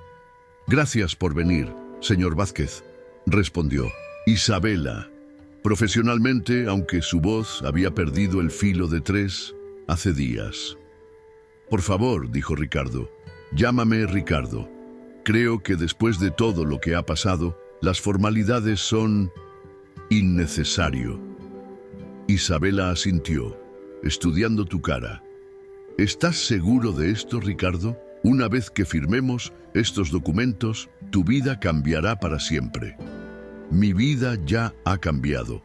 Gracias por venir, señor Vázquez, respondió. Isabela, profesionalmente, aunque su voz había perdido el filo de 3 hace días. Por favor, dijo Ricardo, llámame Ricardo. Creo que después de todo lo que ha pasado, las formalidades son innecesario. Isabela asintió, estudiando tu cara. ¿Estás seguro de esto, Ricardo? Una vez que firmemos estos documentos, tu vida cambiará para siempre. Mi vida ya ha cambiado.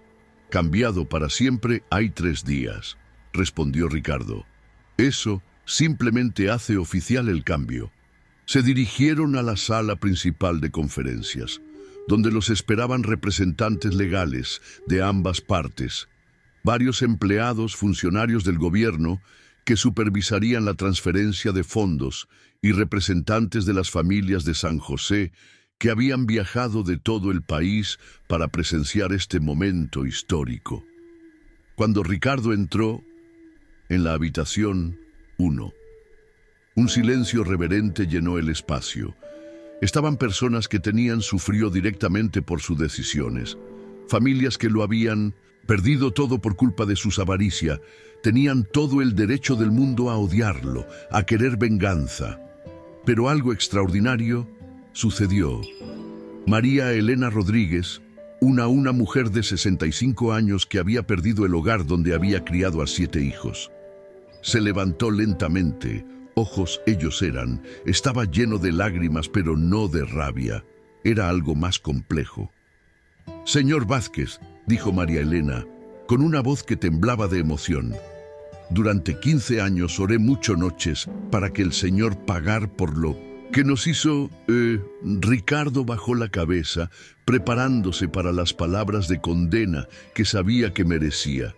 Cambiado para siempre hay 3 días, respondió Ricardo. Eso simplemente hace oficial el cambio. Se dirigieron a la sala principal de conferencias, donde los esperaban representantes legales de ambas partes, varios empleados funcionarios del gobierno que supervisarían la transferencia de fondos y representantes de las familias de San José que habían viajado de todo el país para presenciar este momento histórico. Cuando Ricardo entró en la habitación 1, un silencio reverente llenó el espacio. Estaban personas que tenían sufrido directamente por sus decisiones, familias que lo habían perdido todo por culpa de su avaricia, tenían todo el derecho del mundo a odiarlo, a querer venganza. Pero algo extraordinario sucedió. María Elena Rodríguez, una mujer de 65 años que había perdido el hogar donde había criado a 7 hijos. Se levantó lentamente, ojos ellos eran, estaba lleno de lágrimas pero no de rabia, era algo más complejo. Señor Vázquez, dijo María Elena, con una voz que temblaba de emoción. Durante 15 años oré muchas noches para que el Señor pagara por lo que nos hizo. Ricardo bajó la cabeza, preparándose para las palabras de condena que sabía que merecía.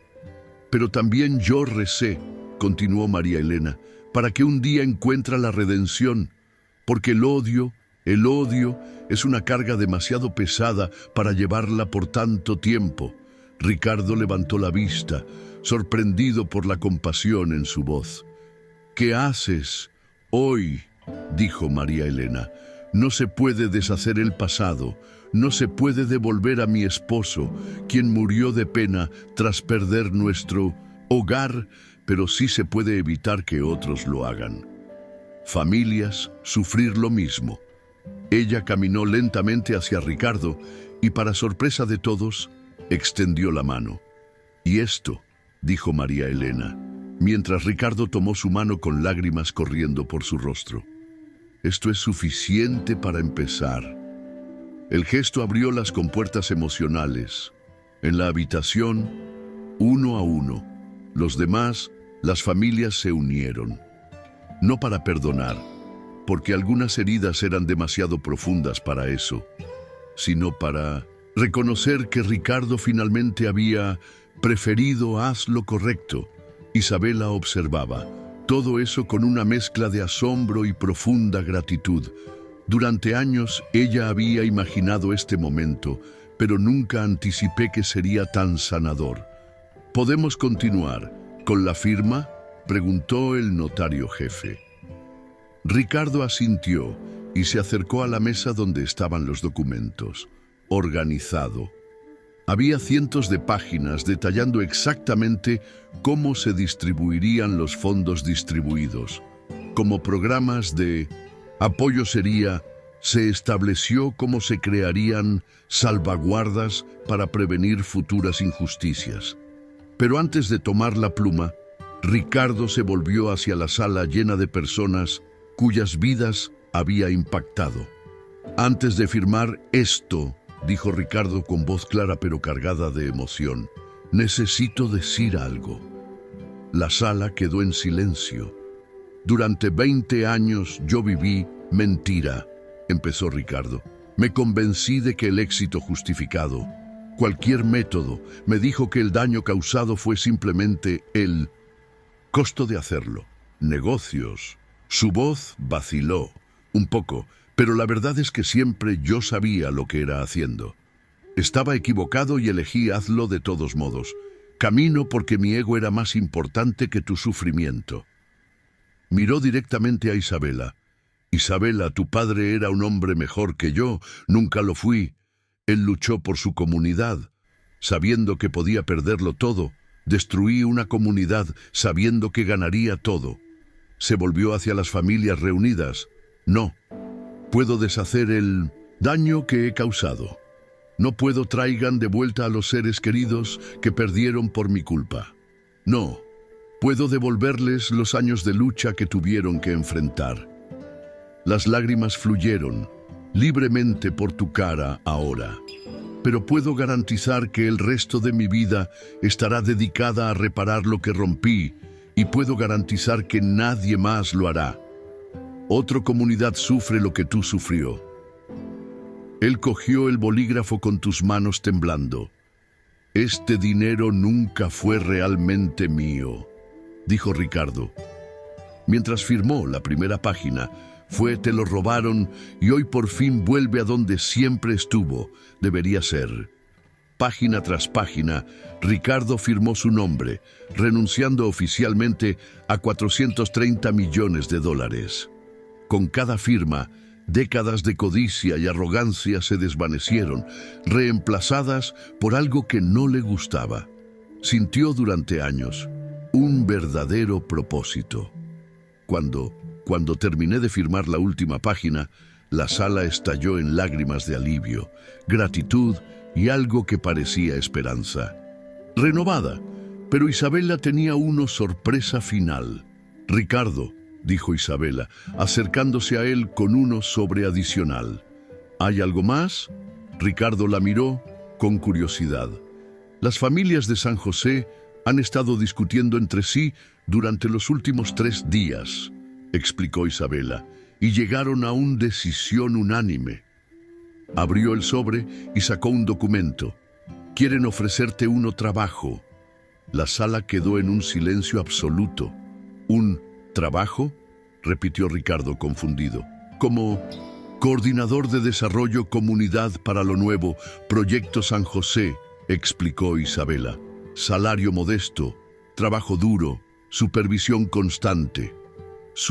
Pero también yo recé, continuó María Elena, para que un día encuentre la redención, porque el odio es una carga demasiado pesada para llevarla por tanto tiempo. Ricardo levantó la vista, sorprendido por la compasión en su voz. ¿Qué haces hoy?, dijo María Elena. No se puede deshacer el pasado, no se puede devolver a mi esposo, quien murió de pena tras perder nuestro hogar, pero sí se puede evitar que otros lo hagan. Familias sufrir lo mismo. Ella caminó lentamente hacia Ricardo y, para sorpresa de todos, extendió la mano. «Y esto», dijo María Elena, mientras Ricardo tomó su mano con lágrimas corriendo por su rostro. «Esto es suficiente para empezar». El gesto abrió las compuertas emocionales. En la habitación, uno a uno, los demás, las familias se unieron. No para perdonar, porque algunas heridas eran demasiado profundas para eso, sino para reconocer que Ricardo finalmente había preferido haz lo correcto. Isabela observaba todo eso con una mezcla de asombro y profunda gratitud. Durante años ella había imaginado este momento, pero nunca anticipé que sería tan sanador. ¿Podemos continuar con la firma?, preguntó el notario jefe. Ricardo asintió y se acercó a la mesa donde estaban los documentos. Organizado. Había cientos de páginas detallando exactamente cómo se distribuirían los fondos distribuidos. Como programas de apoyo se estableció cómo se crearían salvaguardas para prevenir futuras injusticias. Pero antes de tomar la pluma, Ricardo se volvió hacia la sala llena de personas cuyas vidas había impactado. Antes de firmar esto, dijo Ricardo con voz clara pero cargada de emoción, necesito decir algo. La sala quedó en silencio. Durante 20 años yo viví mentira, empezó Ricardo. Me convencí de que el éxito justificado, cualquier método, me dijo que el daño causado fue simplemente el costo de hacerlo. Negocios. Su voz vaciló un poco, pero la verdad es que siempre yo sabía lo que era haciendo. Estaba equivocado y elegí hazlo de todos modos. Camino porque mi ego era más importante que tu sufrimiento. Miró directamente a Isabela. Isabela, tu padre era un hombre mejor que yo, nunca lo fui. Él luchó por su comunidad, sabiendo que podía perderlo todo. Destruí una comunidad sabiendo que ganaría todo. Se volvió hacia las familias reunidas. No, puedo deshacer el daño que he causado. No puedo traigan de vuelta a los seres queridos que perdieron por mi culpa. No, puedo devolverles los años de lucha que tuvieron que enfrentar. Las lágrimas fluyeron libremente por tu cara ahora. Pero puedo garantizar que el resto de mi vida estará dedicada a reparar lo que rompí y puedo garantizar que nadie más lo hará. Otra comunidad sufre lo que tú sufrió. Él cogió el bolígrafo con tus manos temblando. Este dinero nunca fue realmente mío, dijo Ricardo. Mientras firmó la primera página, te lo robaron y hoy por fin vuelve a donde siempre estuvo, debería ser. Página tras página, Ricardo firmó su nombre, renunciando oficialmente a $430 millones. Con cada firma, décadas de codicia y arrogancia se desvanecieron, reemplazadas por algo que no le gustaba. Sintió durante años un verdadero propósito. Cuando terminé de firmar la última página, la sala estalló en lágrimas de alivio, gratitud y algo que parecía esperanza. Renovada, pero Isabela tenía una sorpresa final. Ricardo, dijo Isabela, acercándose a él con uno sobre adicional. ¿Hay algo más? Ricardo la miró con curiosidad. Las familias de San José han estado discutiendo entre sí Durante los últimos 3 días, explicó Isabela, y llegaron a una decisión unánime. Abrió el sobre y sacó un documento. Quieren ofrecerte un trabajo. La sala quedó en un silencio absoluto. ¿Un trabajo?, repitió Ricardo confundido. Como coordinador de desarrollo Comunidad para lo Nuevo, Proyecto San José, explicó Isabela. Salario modesto, trabajo duro, supervisión constante.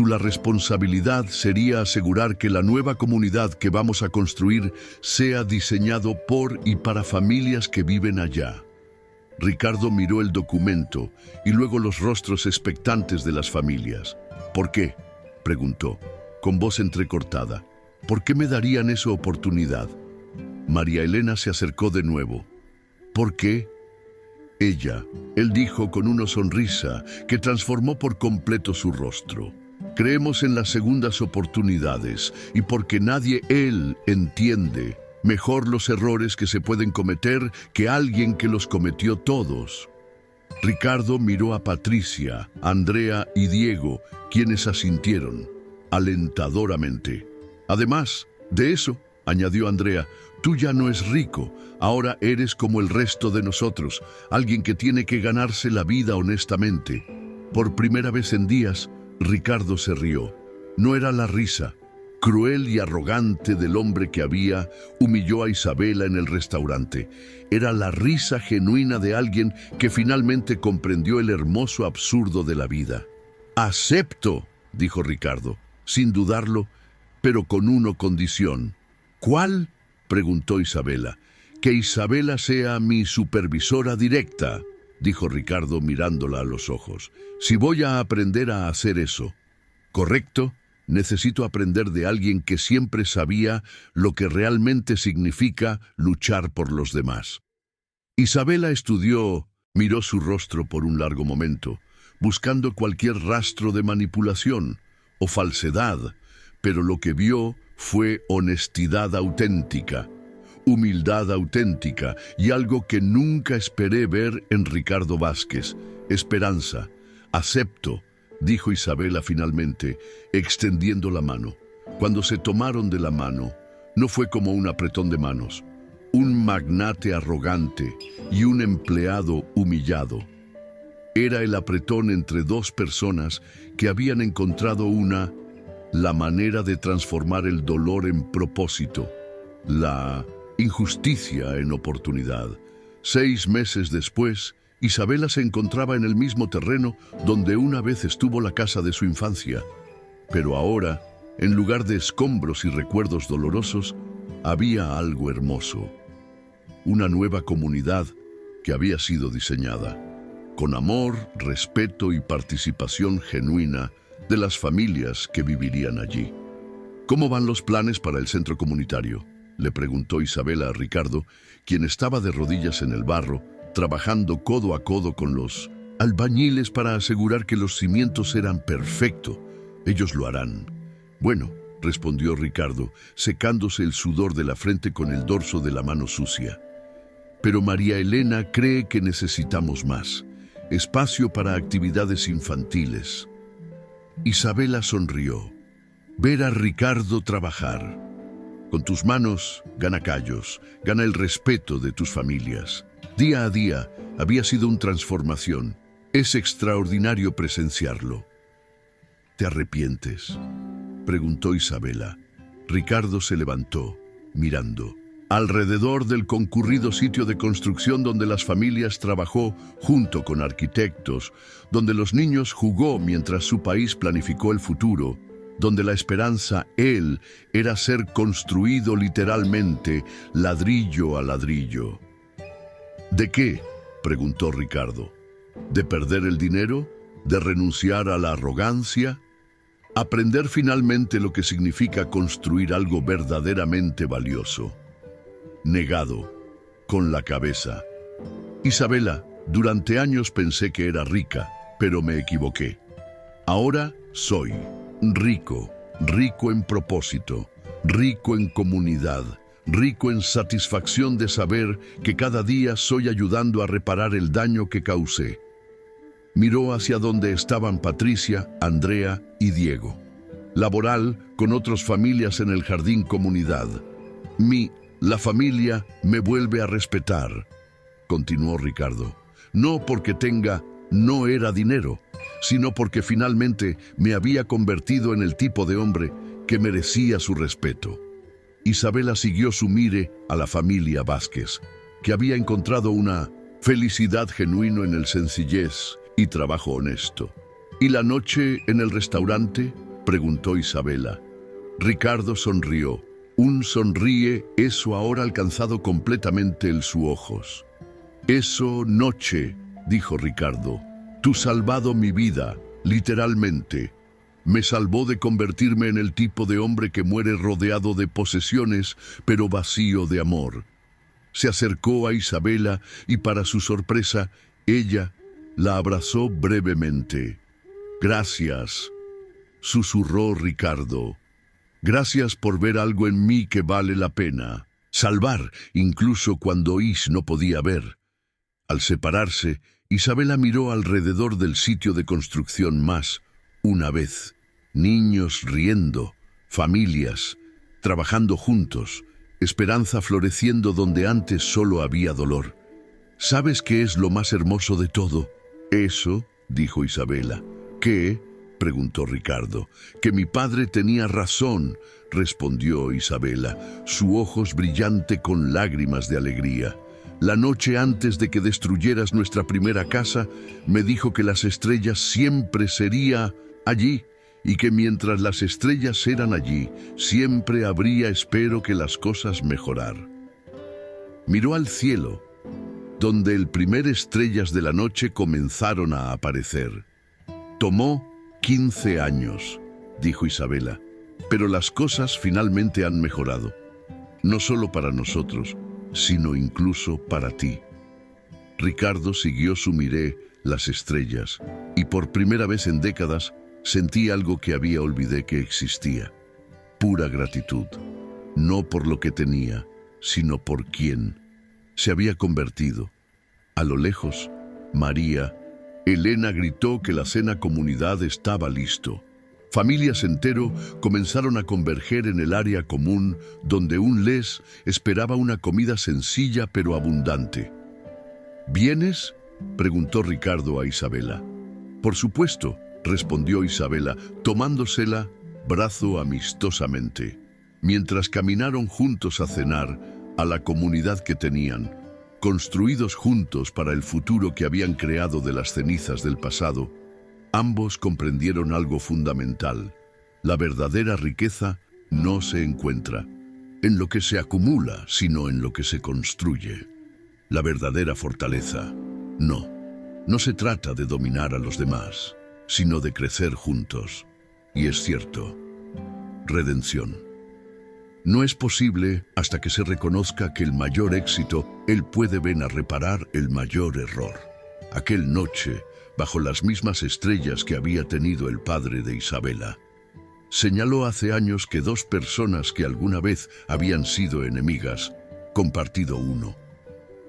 La responsabilidad sería asegurar que la nueva comunidad que vamos a construir sea diseñado por y para familias que viven allá. Ricardo miró el documento y luego los rostros expectantes de las familias. ¿Por qué?, preguntó, con voz entrecortada. ¿Por qué me darían esa oportunidad? María Elena se acercó de nuevo. ¿Por qué? Él dijo con una sonrisa que transformó por completo su rostro. Creemos en las segundas oportunidades y porque él entiende mejor los errores que se pueden cometer que alguien que los cometió todos. Ricardo miró a Patricia, Andrea y Diego, quienes asintieron, alentadoramente. Además de eso, añadió Andrea, tú ya no eres rico, ahora eres como el resto de nosotros, alguien que tiene que ganarse la vida honestamente. Por primera vez en días, Ricardo se rió. No era la risa cruel y arrogante del hombre que humilló a Isabela en el restaurante. Era la risa genuina de alguien que finalmente comprendió el hermoso absurdo de la vida. «Acepto», dijo Ricardo, sin dudarlo, pero con una condición. «¿Cuál?», preguntó Isabela. «Que Isabela sea mi supervisora directa», dijo Ricardo mirándola a los ojos. «Si voy a aprender a hacer eso, ¿correcto? Necesito aprender de alguien que siempre sabía lo que realmente significa luchar por los demás». Isabela miró su rostro por un largo momento, buscando cualquier rastro de manipulación o falsedad, pero lo que vio fue honestidad auténtica, humildad auténtica y algo que nunca esperé ver en Ricardo Vázquez: esperanza. «Acepto», dijo Isabela finalmente, extendiendo la mano. Cuando se tomaron de la mano, no fue como un apretón de manos, un magnate arrogante y un empleado humillado. Era el apretón entre dos personas que habían encontrado la manera de transformar el dolor en propósito, la injusticia en oportunidad. 6 meses después, Isabela se encontraba en el mismo terreno donde una vez estuvo la casa de su infancia. Pero ahora, en lugar de escombros y recuerdos dolorosos, había algo hermoso. Una nueva comunidad que había sido diseñada, con amor, respeto y participación genuina de las familias que vivirían allí. «¿Cómo van los planes para el centro comunitario?», le preguntó Isabela a Ricardo, quien estaba de rodillas en el barro, trabajando codo a codo con los albañiles para asegurar que los cimientos eran perfectos. «Ellos lo harán». «Bueno», respondió Ricardo, secándose el sudor de la frente con el dorso de la mano sucia. «Pero María Elena cree que necesitamos más espacio para actividades infantiles». Isabela sonrió. Ver a Ricardo trabajar. Con tus manos gana callos, gana el respeto de tus familias. Día a día había sido una transformación. Es extraordinario presenciarlo. ¿Te arrepientes?, preguntó Isabela. Ricardo se levantó, mirando. Alrededor del concurrido sitio de construcción donde las familias trabajó junto con arquitectos, donde los niños jugó mientras su país planificó el futuro, donde la esperanza, era ser construido literalmente, ladrillo a ladrillo. ¿De qué?, preguntó Ricardo. ¿De perder el dinero? ¿De renunciar a la arrogancia? Aprender finalmente lo que significa construir algo verdaderamente valioso. Negado, con la cabeza. Isabela, durante años pensé que era rica, pero me equivoqué. Ahora soy rico, rico en propósito, rico en comunidad, rico en satisfacción de saber que cada día estoy ayudando a reparar el daño que causé. Miró hacia donde estaban Patricia, Andrea y Diego. Laboral con otras familias en el jardín comunidad. La familia me vuelve a respetar, continuó Ricardo. No porque no era dinero, sino porque finalmente me había convertido en el tipo de hombre que merecía su respeto. Isabela siguió su mire a la familia Vázquez, que había encontrado una felicidad genuina en el sencillez y trabajo honesto. ¿Y la noche en el restaurante?, preguntó Isabela. Ricardo sonrió. Un sonríe, eso ahora alcanzado completamente en sus ojos. Eso noche, dijo Ricardo, tú salvado mi vida, literalmente. Me salvó de convertirme en el tipo de hombre que muere rodeado de posesiones, pero vacío de amor. Se acercó a Isabela y para su sorpresa, ella la abrazó brevemente. Gracias, susurró Ricardo. Gracias por ver algo en mí que vale la pena. Salvar, incluso cuando Is no podía ver. Al separarse, Isabela miró alrededor del sitio de construcción más, una vez. Niños riendo, familias, trabajando juntos, esperanza floreciendo donde antes solo había dolor. ¿Sabes qué es lo más hermoso de todo? Eso, dijo Isabela. ¿Qué?, preguntó Ricardo. Que mi padre tenía razón, respondió Isabela, sus ojos brillante con lágrimas de alegría. La noche antes de que destruyeras nuestra primera casa, me dijo que las estrellas siempre serían allí y que mientras las estrellas eran allí, siempre habría espero que las cosas mejorar. Miró al cielo, donde el primer estrellas de la noche comenzaron a aparecer. Tomó 15 años, dijo Isabela, pero las cosas finalmente han mejorado. No solo para nosotros, sino incluso para ti. Ricardo siguió su miré las estrellas y por primera vez en décadas sentí algo que había olvidado que existía. Pura gratitud, no por lo que tenía, sino por quién se había convertido. A lo lejos, María Elena gritó que la cena comunidad estaba listo. Familias entero comenzaron a converger en el área común donde un les esperaba una comida sencilla pero abundante. ¿Vienes?, preguntó Ricardo a Isabela. Por supuesto, respondió Isabela, tomándosela brazo amistosamente. Mientras caminaron juntos a cenar a la comunidad que tenían, construidos juntos para el futuro que habían creado de las cenizas del pasado, ambos comprendieron algo fundamental. La verdadera riqueza no se encuentra en lo que se acumula, sino en lo que se construye. La verdadera fortaleza, no se trata de dominar a los demás, sino de crecer juntos. Y es cierto, redención no es posible hasta que se reconozca que el mayor éxito, él puede venir a reparar el mayor error. Aquel noche, bajo las mismas estrellas que había tenido el padre de Isabela, señaló hace años que dos personas que alguna vez habían sido enemigas, compartido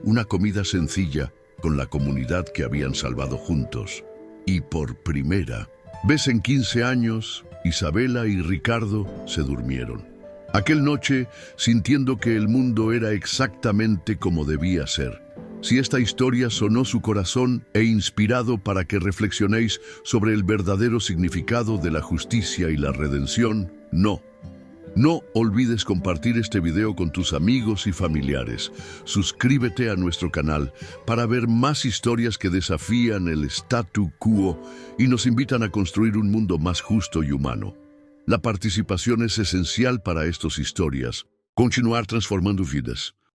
una comida sencilla con la comunidad que habían salvado juntos. Y por primera vez en 15 años, Isabela y Ricardo se durmieron. Aquel noche, sintiendo que el mundo era exactamente como debía ser. Si esta historia sonó su corazón e inspirado para que reflexionéis sobre el verdadero significado de la justicia y la redención, no olvides compartir este video con tus amigos y familiares. Suscríbete a nuestro canal para ver más historias que desafían el statu quo y nos invitan a construir un mundo más justo y humano. La participación es esencial para estas historias. Continuar transformando vidas.